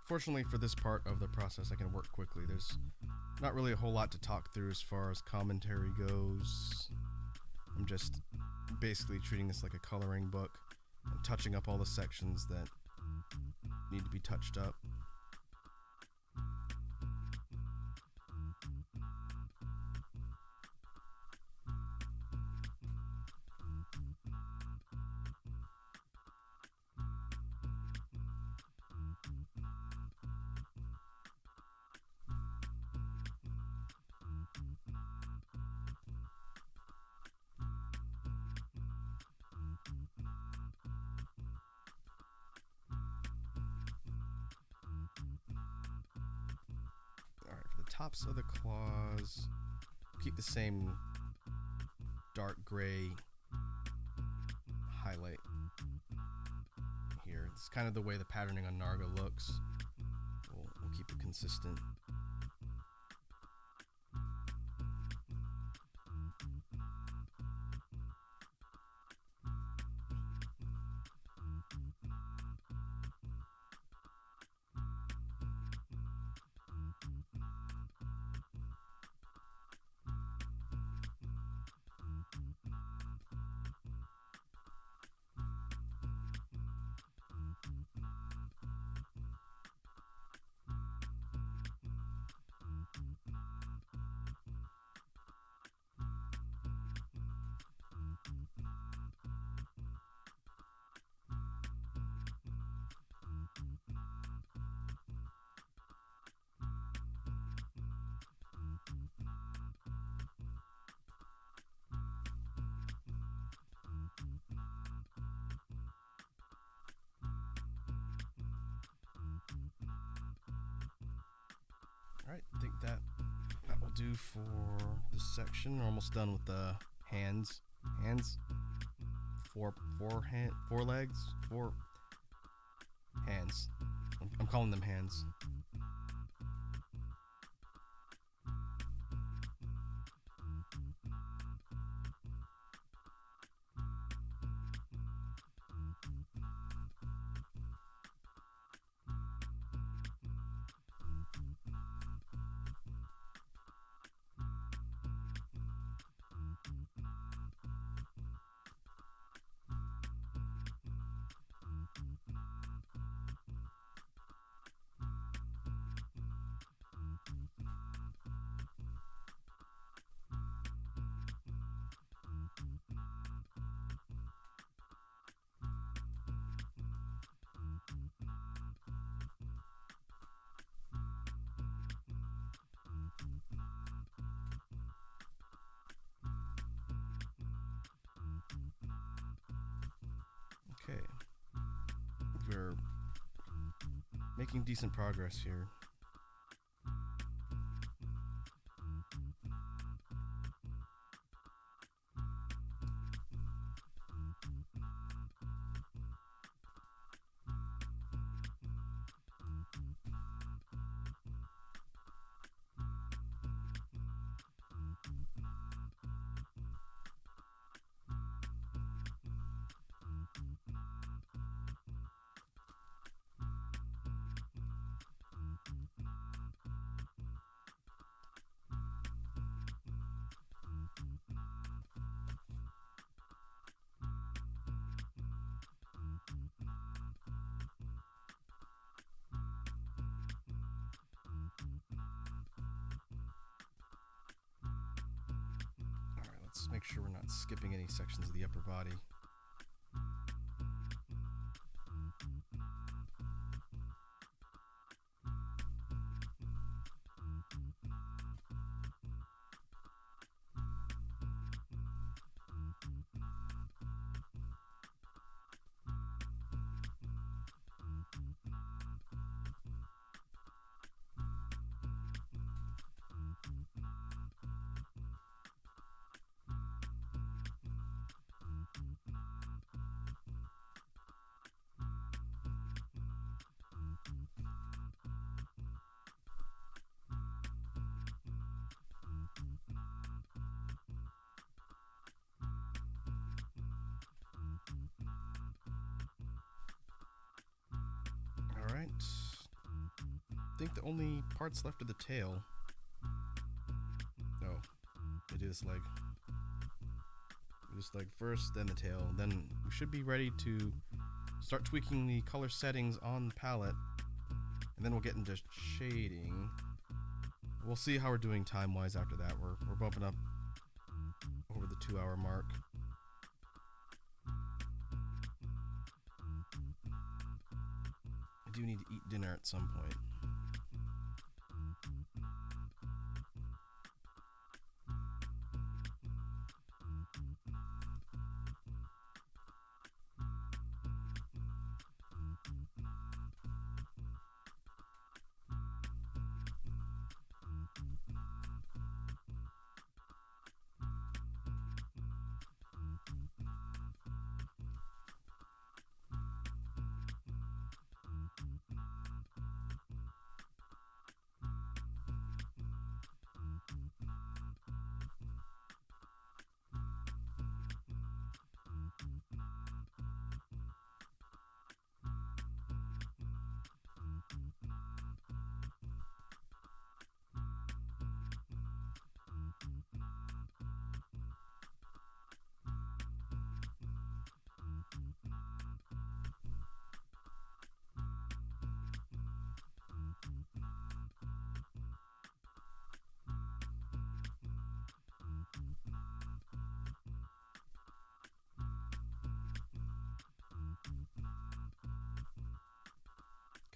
Fortunately for this part of the process, I can work quickly. There's not really a whole lot to talk through as far as commentary goes. I'm just basically treating this like a coloring book and touching up all the sections that need to be touched up. Tops of the claws, keep the same dark gray highlight here. It's kind of the way the patterning on Narga looks. We'll keep it consistent. Alright, I think that will do for this section. We're almost done with the hands. Four legs, four hands. I'm calling them hands. Okay, we're making decent progress here. Let's make sure we're not skipping any sections of the upper body. Alright. I think the only parts left are the tail. No. It is leg. Just leg first, then the tail. Then we should be ready to start tweaking the color settings on the palette. And then we'll get into shading. We'll see how we're doing time-wise after that. We're bumping up over the 2-hour mark. I do need to eat dinner at some point.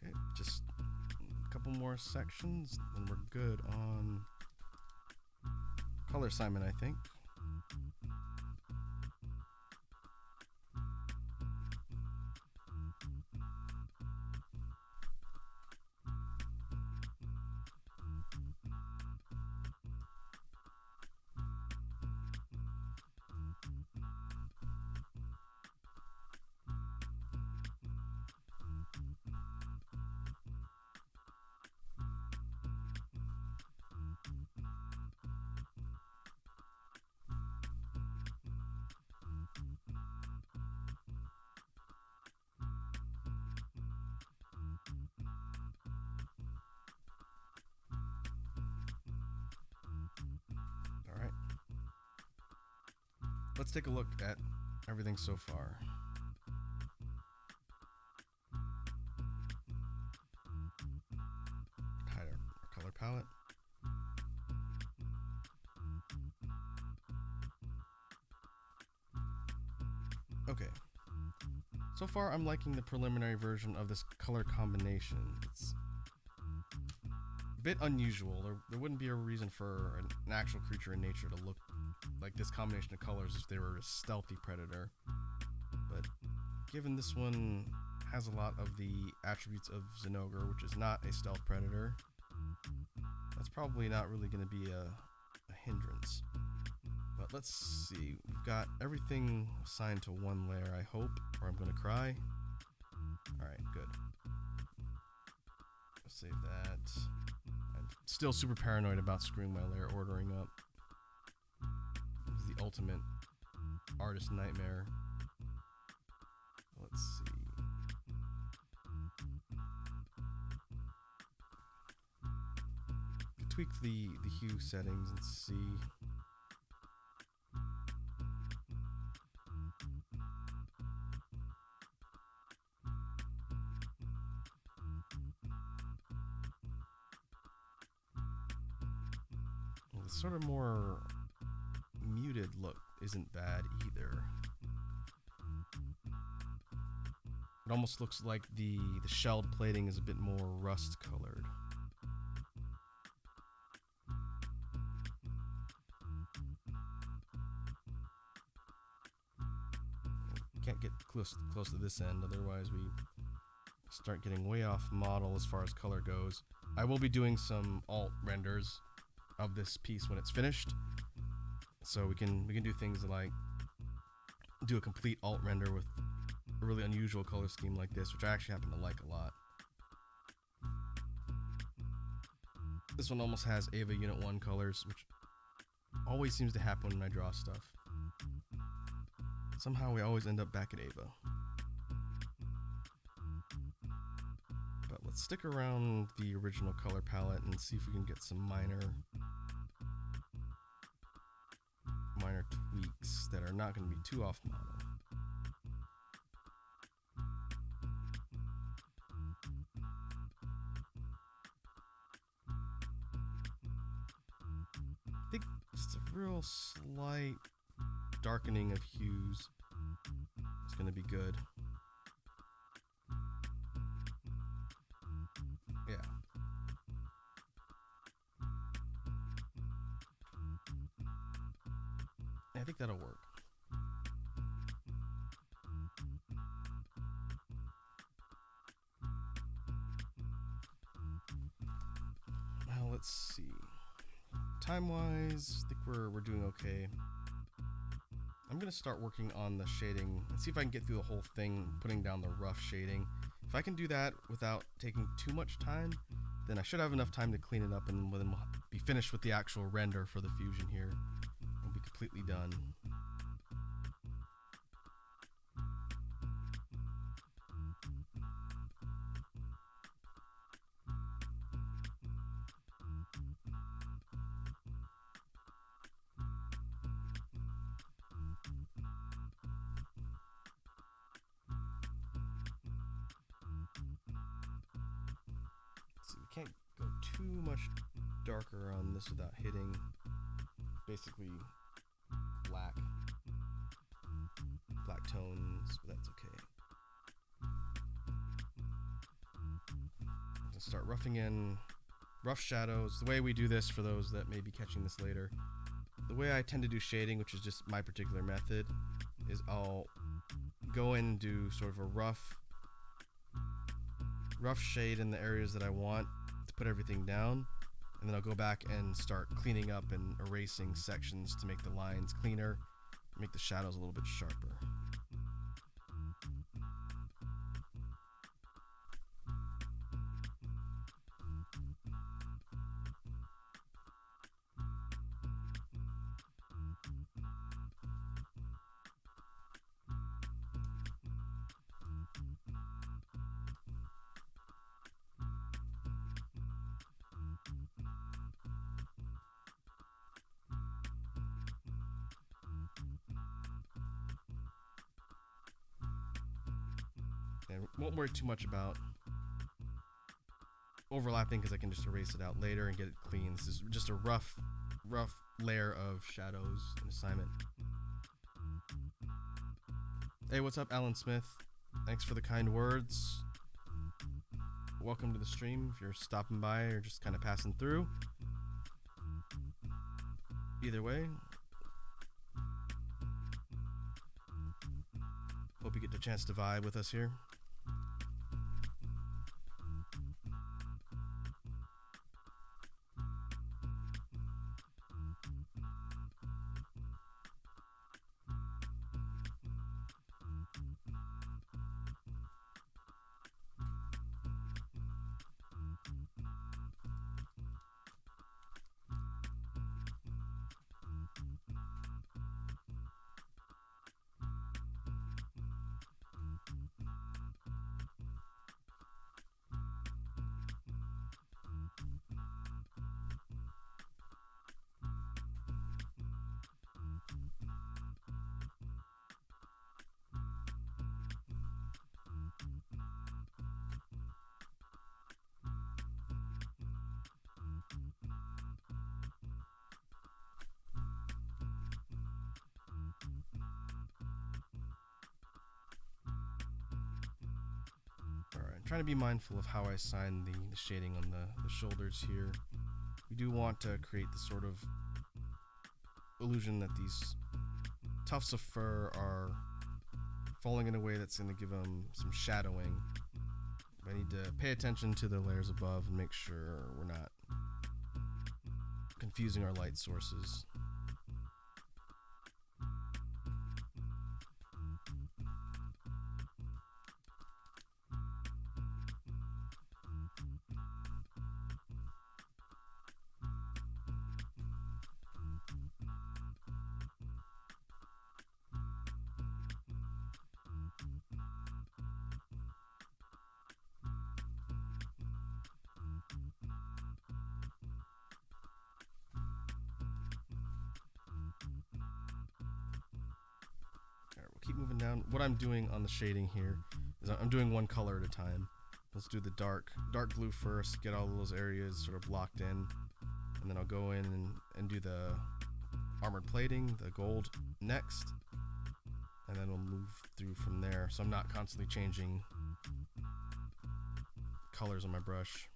Okay, just a couple more sections, and we're good on color assignment, I think. All right. Let's take a look at everything so far. Hide our color palette. Okay. So far, I'm liking the preliminary version of this color combination. It's a bit unusual. There wouldn't be a reason for an actual creature in nature to look like this combination of colors if they were a stealthy predator. But given this one has a lot of the attributes of Zinogre, which is not a stealth predator, that's probably not really going to be a hindrance. But let's see. We've got everything assigned to one layer, I hope, or I'm going to cry. Alright, good. Let's save that. I'm still super paranoid about screwing my layer ordering up. This is the ultimate artist nightmare. Let's see. Tweak the hue settings and see. Well, the sort of more muted look isn't bad either. It almost looks like the shelled plating is a bit more rust colored. Can't get close to this end, otherwise we start getting way off model as far as color goes. I will be doing some alt renders of this piece when it's finished, so we can do things like do a complete alt render with a really unusual color scheme like this, which I actually happen to like a lot. This one almost has Ava Unit 1 colors, which always seems to happen when I draw stuff. Somehow we always end up back at Ava. But let's stick around the original color palette and see if we can get some minor tweaks that are not going to be too off model. I think just a real slight darkening of hues is going to be good. Yeah. I think that'll work. Well, let's see. Time-wise, I think we're doing okay. I'm gonna start working on the shading and see if I can get through the whole thing, putting down the rough shading. If I can do that without taking too much time, then I should have enough time to clean it up, and then we'll be finished with the actual render for the fusion here. We'll be completely done. Can't go too much darker on this without hitting basically black tones, but that's okay. I'm gonna start roughing in rough shadows. The way we do this, for those that may be catching this later, the way I tend to do shading, which is just my particular method, is I'll go in and do sort of a rough shade in the areas that I want to put everything down, and then I'll go back and start cleaning up and erasing sections to make the lines cleaner, make the shadows a little bit sharper. And won't worry too much about overlapping because I can just erase it out later and get it clean. This is just a rough layer of shadows and assignment. Hey, what's up, Alan Smith? Thanks for the kind words. Welcome to the stream if you're stopping by or just kind of passing through. Either way, hope you get the chance to vibe with us here. Trying to be mindful of how I assign the shading on the shoulders here. We do want to create the sort of illusion that these tufts of fur are falling in a way that's going to give them some shadowing. I need to pay attention to the layers above and make sure we're not confusing our light sources. keep moving down. What I'm doing on the shading here is I'm doing one color at a time. Let's do the dark blue first, get all those areas sort of locked in, and then I'll go in and do the armored plating, the gold next, and then we'll move through from there. So I'm not constantly changing colors on my brush.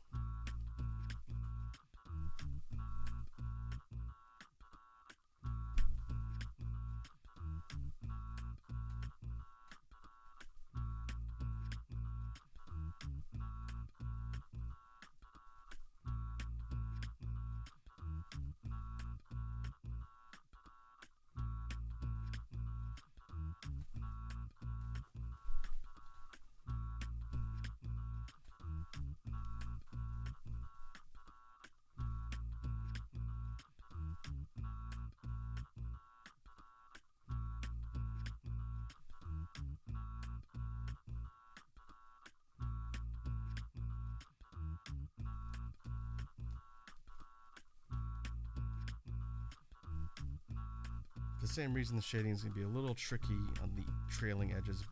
For the same reason, the shading is going to be a little tricky on the trailing edges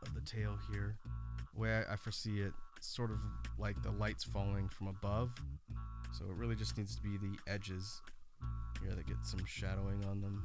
of the tail here. The way I foresee it, sort of like the lights falling from above. So it really just needs to be the edges here that get some shadowing on them.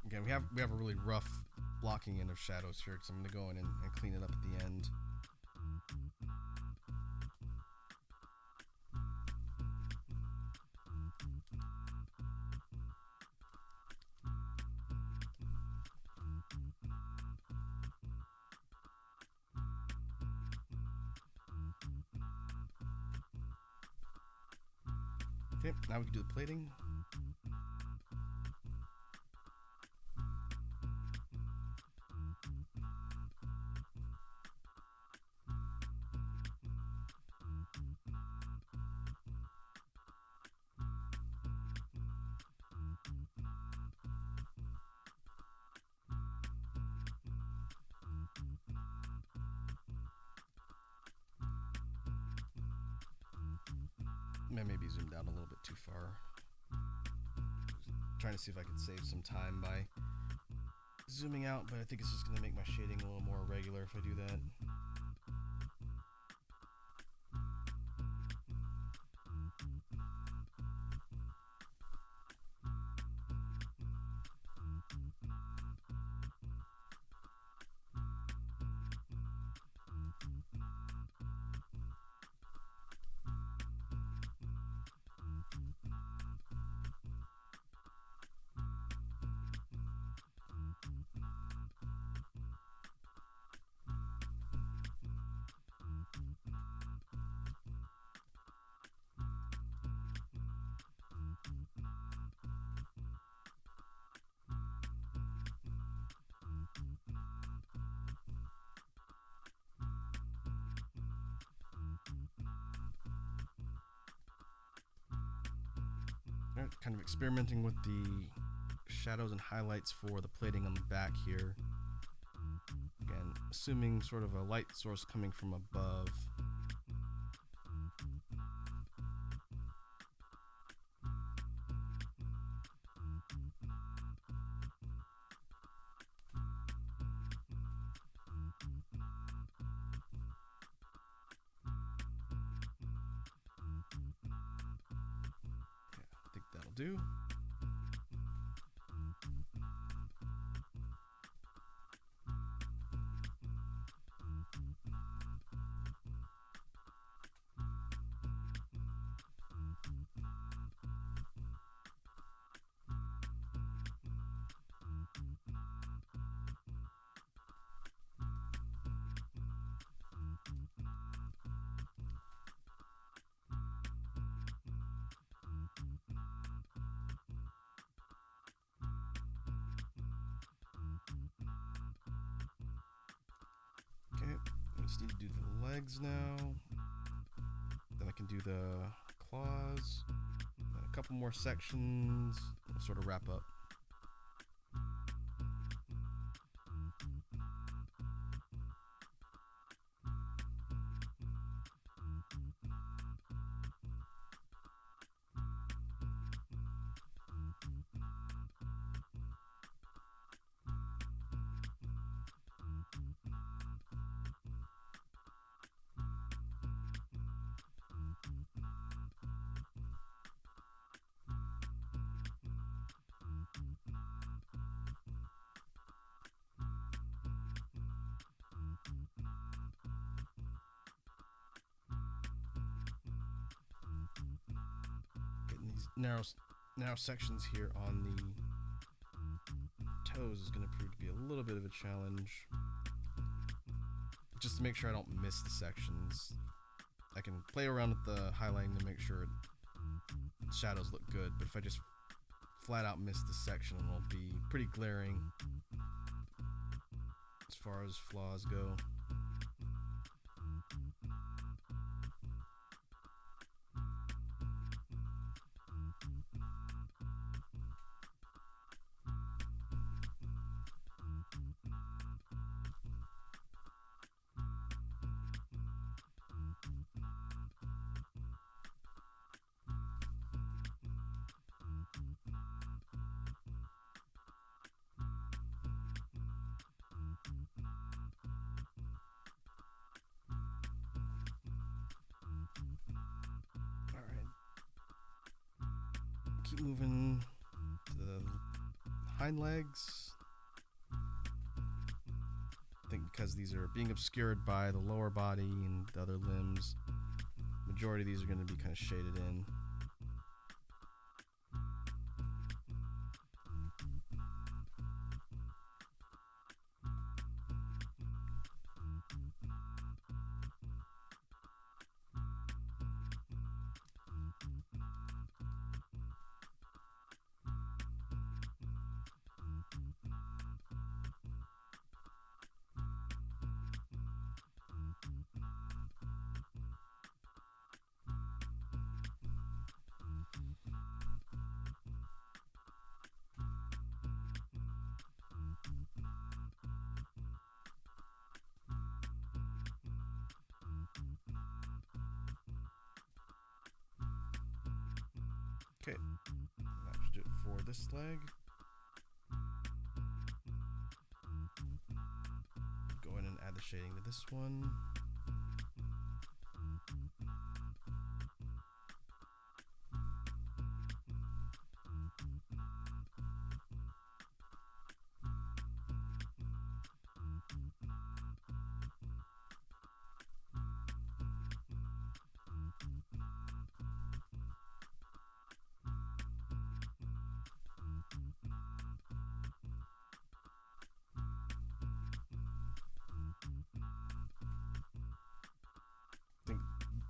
Again, we have a really rough blocking in of shadows here, because I'm going to go in and clean it up at the end. Okay, now we can do the plating. Maybe zoomed out a little bit too far. Trying to see if I can save some time by zooming out, but I think it's just going to make my shading a little more regular if I do that. Kind of experimenting with the shadows and highlights for the plating on the back here. Again, assuming sort of a light source coming from above. Do. Just need to do the legs now. Then I can do the claws. And a couple more sections. We'll sort of wrap up. Getting these narrow sections here on the toes is going to prove to be a little bit of a challenge. Just to make sure I don't miss the sections. I can play around with the highlighting to make sure shadows look good, but if I just flat out miss the section, it'll be pretty glaring as far as flaws go. Keep moving to the hind legs. I think because these are being obscured by the lower body and the other limbs, majority of these are going to be kind of shaded in. Okay, that should do it for this leg. Go ahead and add the shading to this one.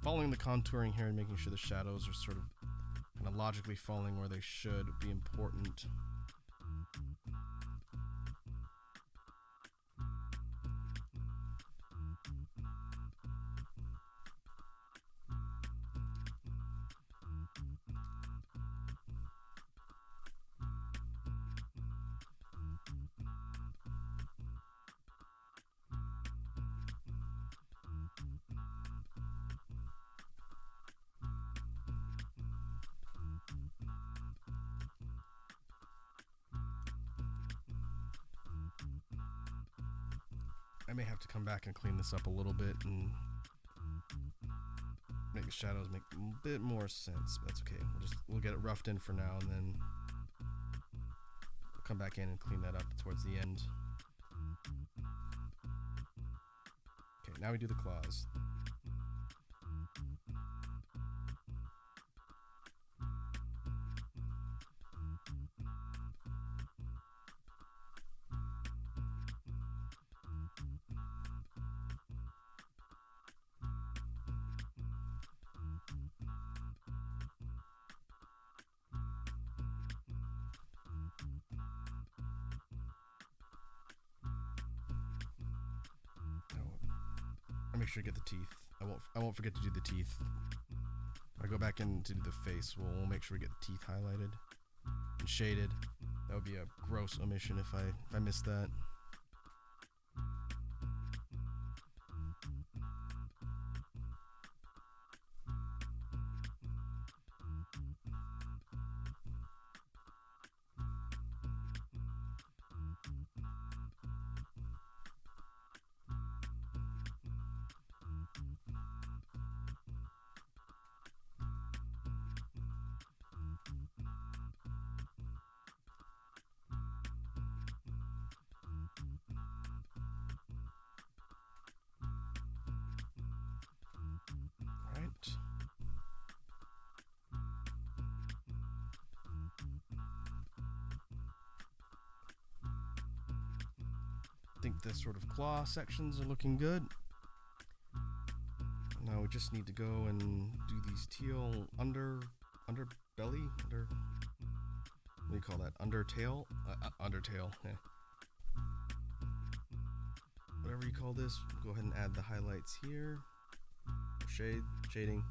Following the contouring here and making sure the shadows are sort of kind of logically falling where they should be important. I may have to come back and clean this up a little bit and make the shadows make a bit more sense, but that's okay. We'll get it roughed in for now, and then we'll come back in and clean that up towards the end. Okay, now we do the claws. make sure to get the teeth. I won't forget to do the teeth. If I go back in to do the face, we'll make sure we get the teeth highlighted and shaded. That would be a gross omission if I missed that. I think the sort of claw sections are looking good. Now we just need to go and do these teal underbelly, what do you call that? Undertail? Undertail. Yeah. Whatever you call this. Go ahead and add the highlights here. Shading.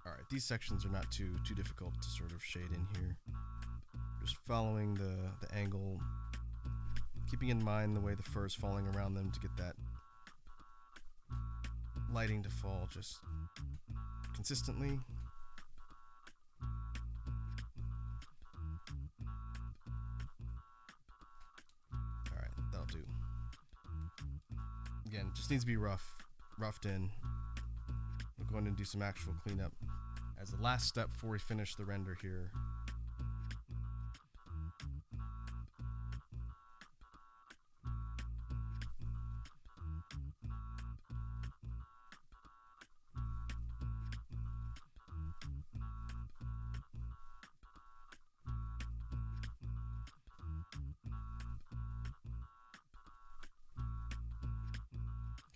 Alright, these sections are not too difficult to sort of shade in here. Just following the angle, keeping in mind the way the fur is falling around them to get that lighting to fall just consistently. Alright, that'll do. Again, just needs to be roughed in. We're going to do some actual cleanup as the last step before we finish the render here.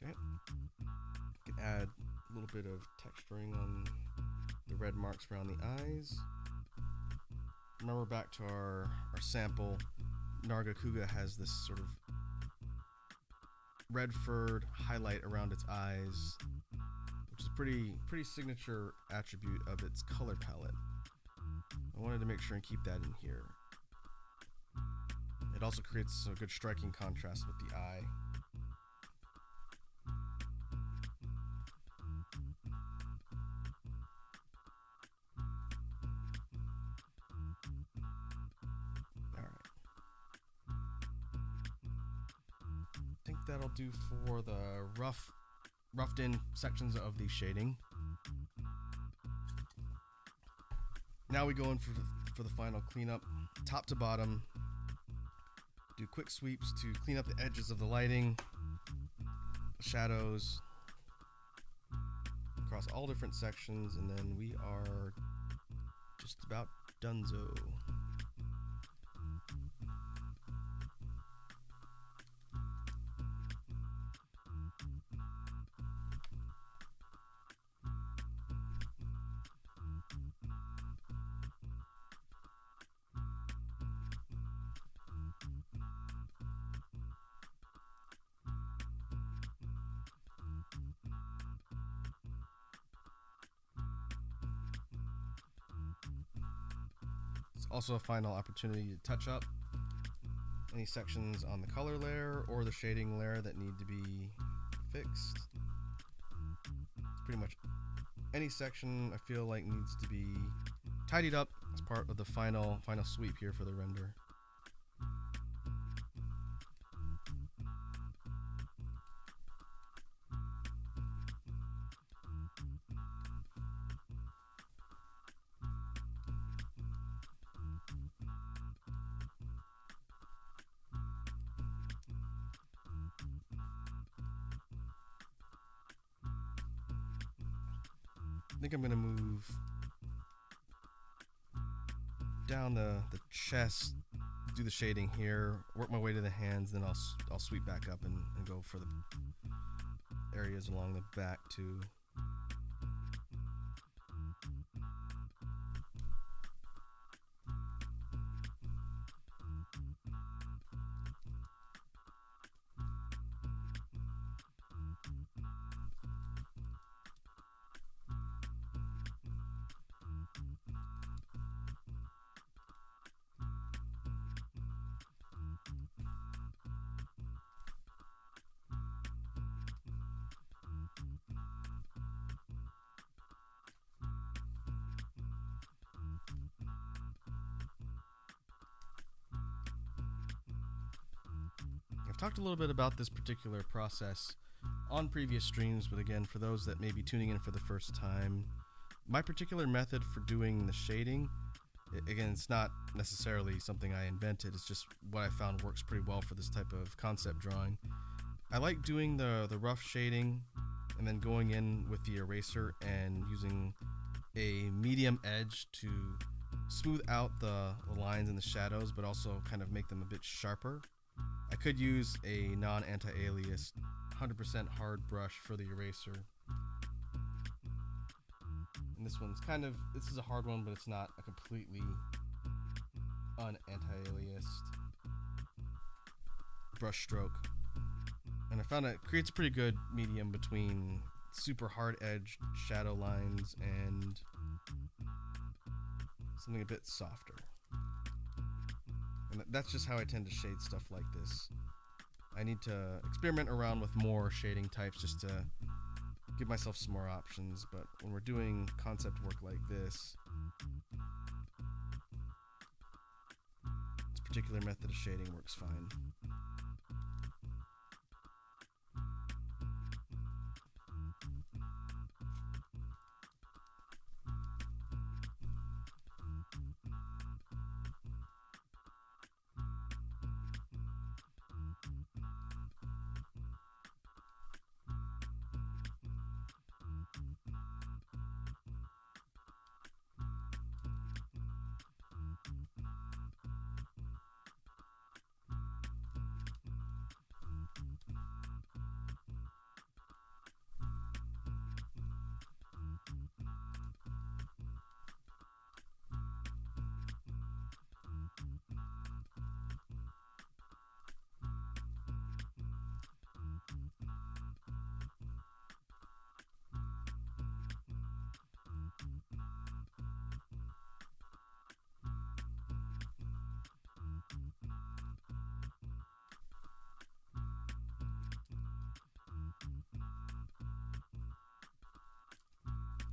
Okay. You can add a little bit of texturing on the red marks around the eyes. Remember back to our sample, Nargacuga has this sort of red furred highlight around its eyes, which is a pretty signature attribute of its color palette. I wanted to make sure and keep that in here. It also creates a good striking contrast with the eye. I think that'll do for the roughed in sections of the shading. Now we go in for the final cleanup, top to bottom. Do quick sweeps to clean up the edges of the lighting, shadows, across all different sections, and then we are just about donezo. Also a final opportunity to touch up any sections on the color layer or the shading layer that need to be fixed. It's pretty much any section I feel like needs to be tidied up as part of the final sweep here for the render. think I'm gonna move down the chest, do the shading here, work my way to the hands, then I'll sweep back up and go for the areas along the back too. I've talked a little bit about this particular process on previous streams, but again, for those that may be tuning in for the first time, my particular method for doing the shading, again, it's not necessarily something I invented, it's just what I found works pretty well for this type of concept drawing. I like doing the rough shading and then going in with the eraser and using a medium edge to smooth out the lines and the shadows, but also kind of make them a bit sharper. I could use a non-anti-alias 100% hard brush for the eraser. And this one's this is a hard one, but it's not a completely un-anti-aliased brush stroke. And I found it creates a pretty good medium between super hard edged shadow lines and something a bit softer. And that's just how I tend to shade stuff like this. I need to experiment around with more shading types just to give myself some more options, but when we're doing concept work like this particular method of shading works fine.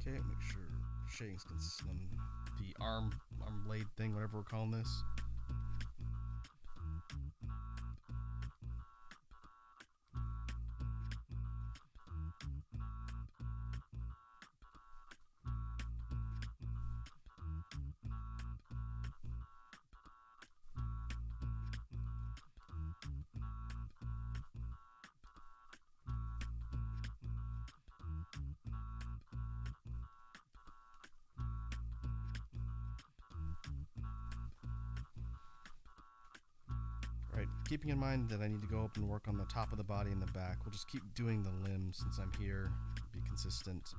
Okay, make sure shading's consistent on the arm blade thing, whatever we're calling this. Right, keeping in mind that I need to go up and work on the top of the body and the back, we'll just keep doing the limbs since I'm here, be consistent.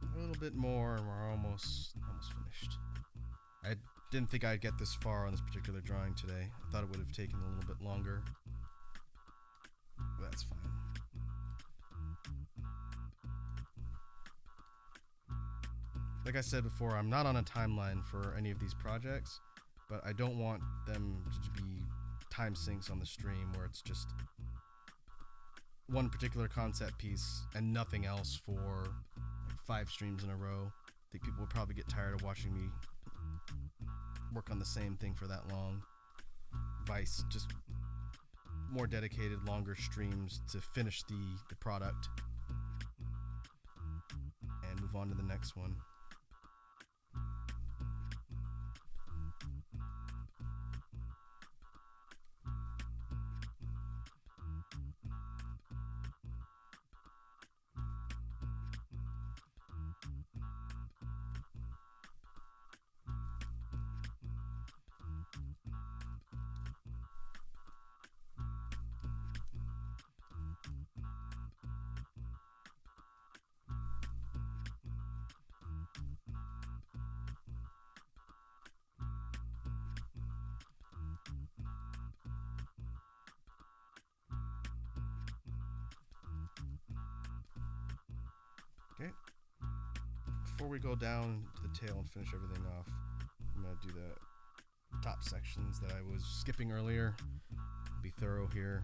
A little bit more and we're almost finished. I didn't think I'd get this far on this particular drawing today. I thought it would have taken a little bit longer. But that's fine. Like I said before, I'm not on a timeline for any of these projects, but I don't want them to be time sinks on the stream where it's just one particular concept piece and nothing else for like 5 streams in a row. I think people would probably get tired of watching me work on the same thing for that long. Vice, just more dedicated, longer streams to finish the product and move on to the next one. Okay. Before we go down to the tail and finish everything off, I'm going to do the top sections that I was skipping earlier. Be thorough here.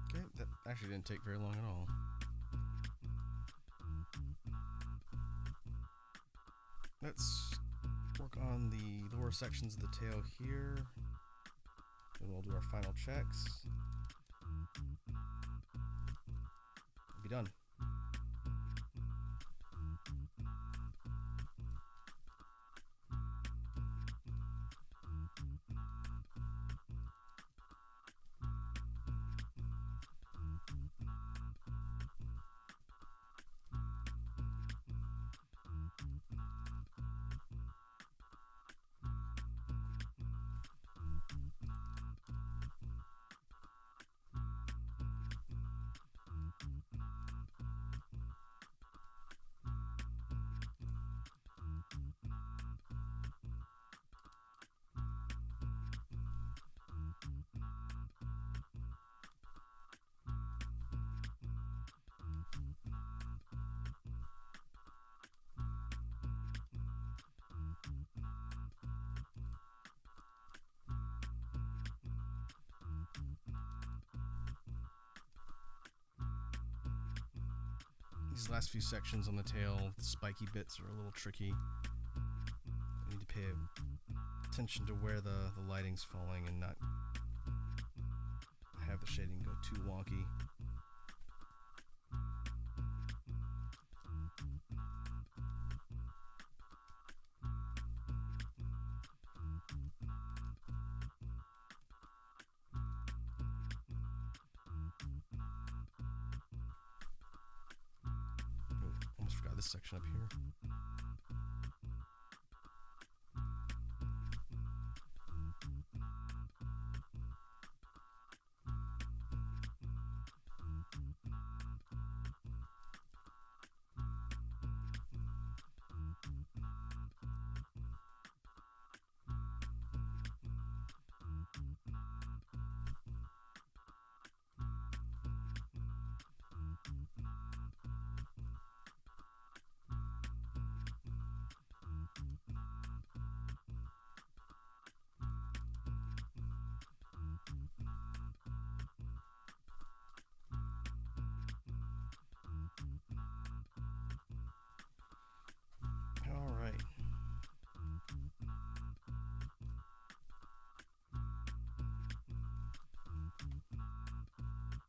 Okay, that actually didn't take very long at all. Let's work on the lower sections of the tail here. Then we'll do our final checks. Be done. These last few sections on the tail, the spiky bits are a little tricky. I need to pay attention to where the lighting's falling and not have the shading go too wonky. Almost forgot this section up here. All right.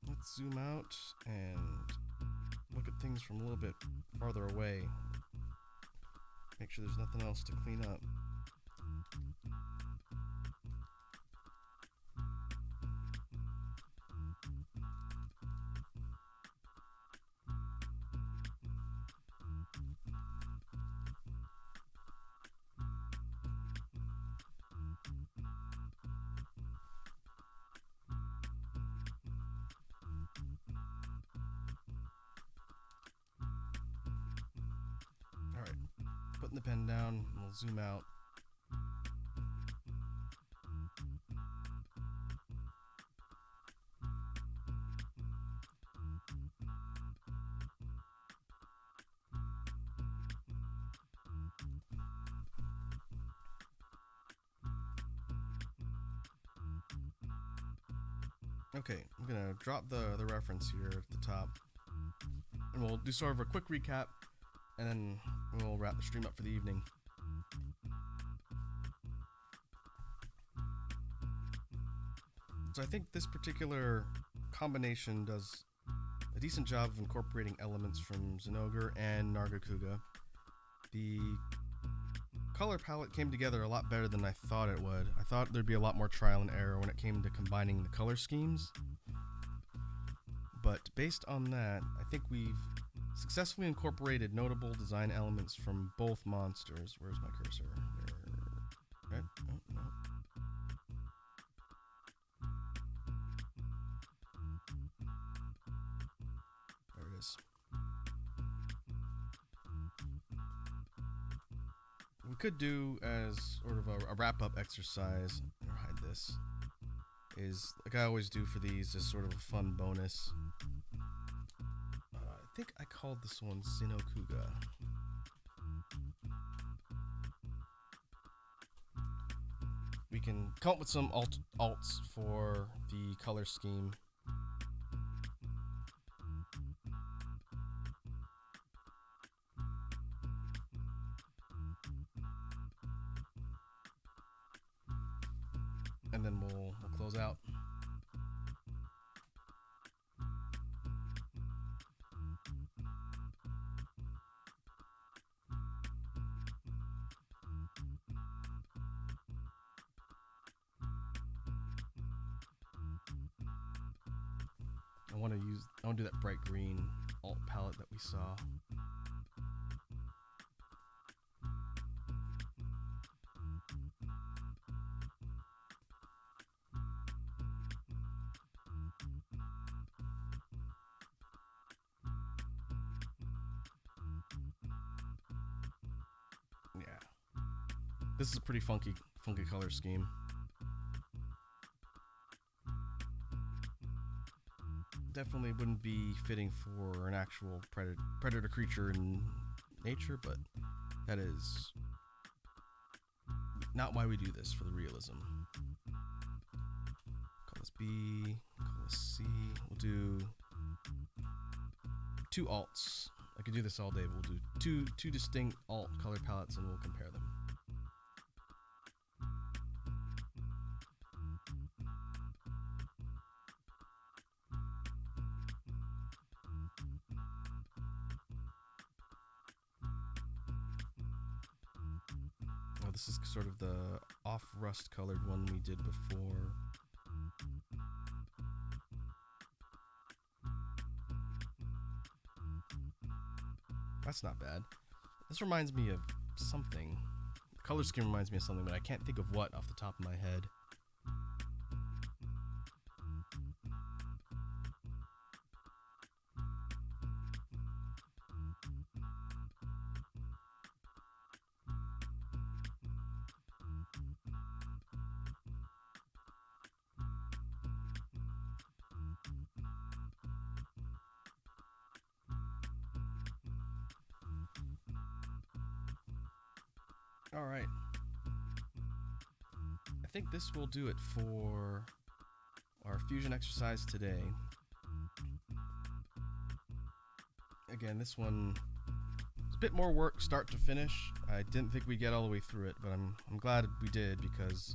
Let's zoom out and look at things from a little bit farther away. Make sure there's nothing else to clean up. putting the pen down, and we'll zoom out. Okay, I'm gonna drop the reference here at the top, and we'll do sort of a quick recap, and then we'll wrap the stream up for the evening. So I think this particular combination does a decent job of incorporating elements from Zinogre and Nargacuga. The color palette came together a lot better than I thought it would. I thought there'd be a lot more trial and error when it came to combining the color schemes. But based on that, I think we've successfully incorporated notable design elements from both monsters. Where's my cursor? There. Right? Oh, no. There it is. We could do as sort of a wrap-up exercise, or hide this, is like I always do for these, as sort of a fun bonus. I think I called this one Zinogre. We can come up with some alts for the color scheme. And then we'll close out. I want to do that bright green alt palette that we saw. Yeah. This is a pretty funky color scheme. Definitely wouldn't be fitting for an actual predator creature in nature, but that is not why we do this, for the realism. Call this B, call this C. We'll do 2 alts. I could do this all day. We'll do two distinct alt color palettes, and we'll compare them. Oh, this is sort of the off rust colored one we did before. That's not bad. This reminds me of something. The color scheme reminds me of something, but I can't think of what off the top of my head. All right. I think this will do it for our fusion exercise today. Again, this one is a bit more work start to finish. I didn't think we'd get all the way through it, but I'm glad we did, because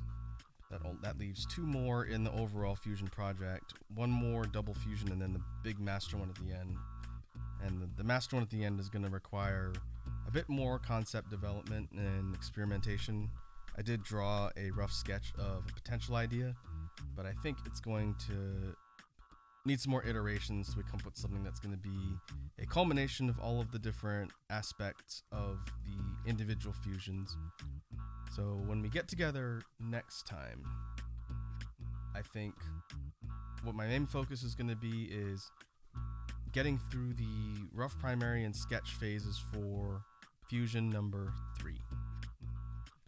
that leaves 2 more in the overall fusion project. 1 more double fusion, and then the big master one at the end. And the master one at the end is going to require a bit more concept development and experimentation. I did draw a rough sketch of a potential idea, but I think it's going to need some more iterations so we come up with something that's going to be a culmination of all of the different aspects of the individual fusions. So when we get together next time, I think what my main focus is going to be is getting through the rough primary and sketch phases for Fusion number 3.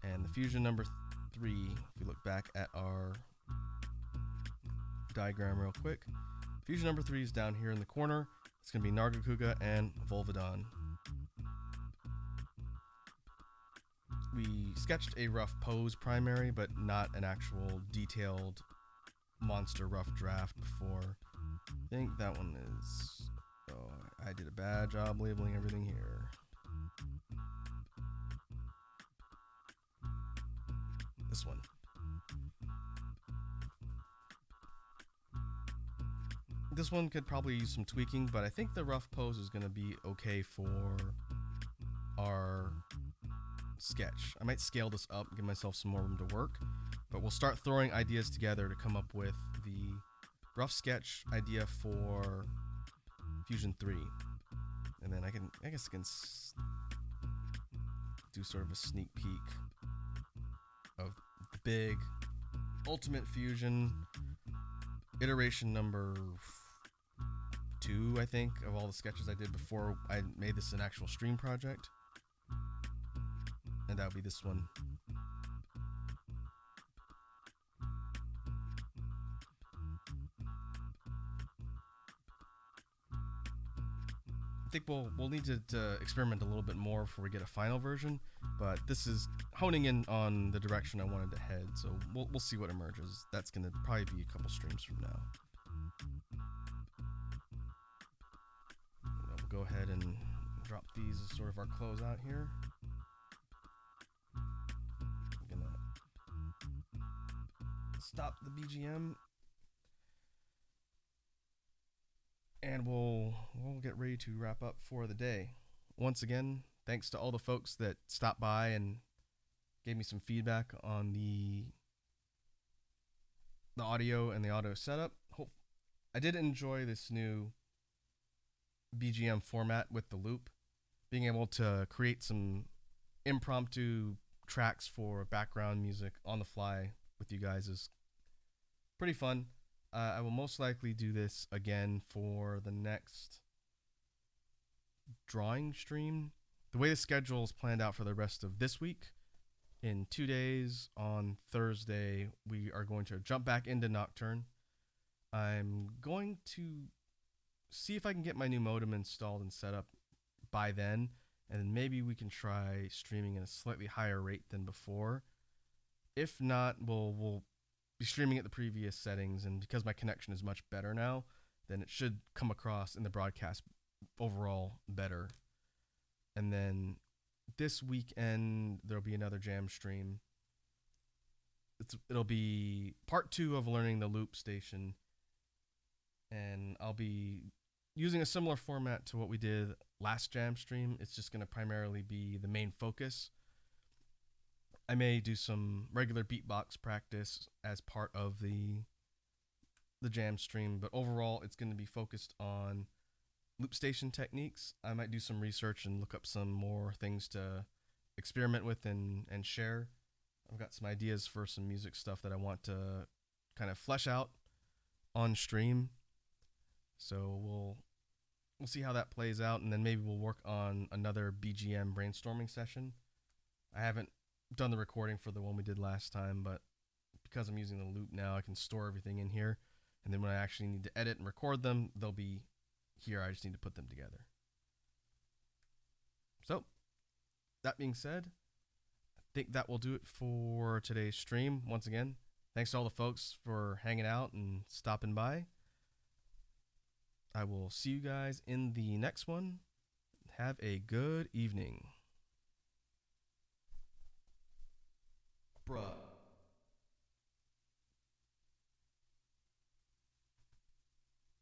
And the Fusion number 3, if we look back at our diagram real quick, Fusion number 3 is down here in the corner. It's going to be Nargacuga and Volvidon. We sketched a rough pose primary, but not an actual detailed monster rough draft before. I think that one is... Oh, I did a bad job labeling everything here. This one. This one could probably use some tweaking, but I think the rough pose is going to be okay for our sketch. I might scale this up, give myself some more room to work, but we'll start throwing ideas together to come up with the rough sketch idea for Fusion 3. And then I guess I can do sort of a sneak peek of the big Ultimate Fusion iteration number 2, I think, of all the sketches I did before I made this an actual stream project. And that would be this one. I think we'll need to experiment a little bit more before we get a final version, but this is honing in on the direction I wanted to head, so we'll see what emerges. That's going to probably be a couple streams from now. We'll go ahead and drop these as sort of our closeout here. I'm going to stop the BGM. And we'll get ready to wrap up for the day. Once again, thanks to all the folks that stopped by and gave me some feedback on the audio and the audio setup. I did enjoy this new BGM format with the loop. Being able to create some impromptu tracks for background music on the fly with you guys is pretty fun. I will most likely do this again for the next drawing stream. The way the schedule is planned out for the rest of this week, in 2 days on Thursday, we are going to jump back into Nocturne. I'm going to see if I can get my new modem installed and set up by then, and then maybe we can try streaming at a slightly higher rate than before. If not, we'll be streaming at the previous settings, and because my connection is much better now, then it should come across in the broadcast overall better. And then this weekend there'll be another jam stream. It'll be part 2 of learning the loop station, and I'll be using a similar format to what we did last jam stream. It's just going to primarily be the main focus. I may do some regular beatbox practice as part of the jam stream, but overall it's going to be focused on loop station techniques. I might do some research and look up some more things to experiment with and share. I've got some ideas for some music stuff that I want to kind of flesh out on stream. So we'll see how that plays out, and then maybe we'll work on another BGM brainstorming session. I haven't done the recording for the one we did last time, but because I'm using the loop now, I can store everything in here, and then when I actually need to edit and record them, they'll be here. I just need to put them together. So that being said, I think that will do it for today's stream. Once again, thanks to all the folks for hanging out and stopping by. I will see you guys in the next one. Have a good evening. Bruh.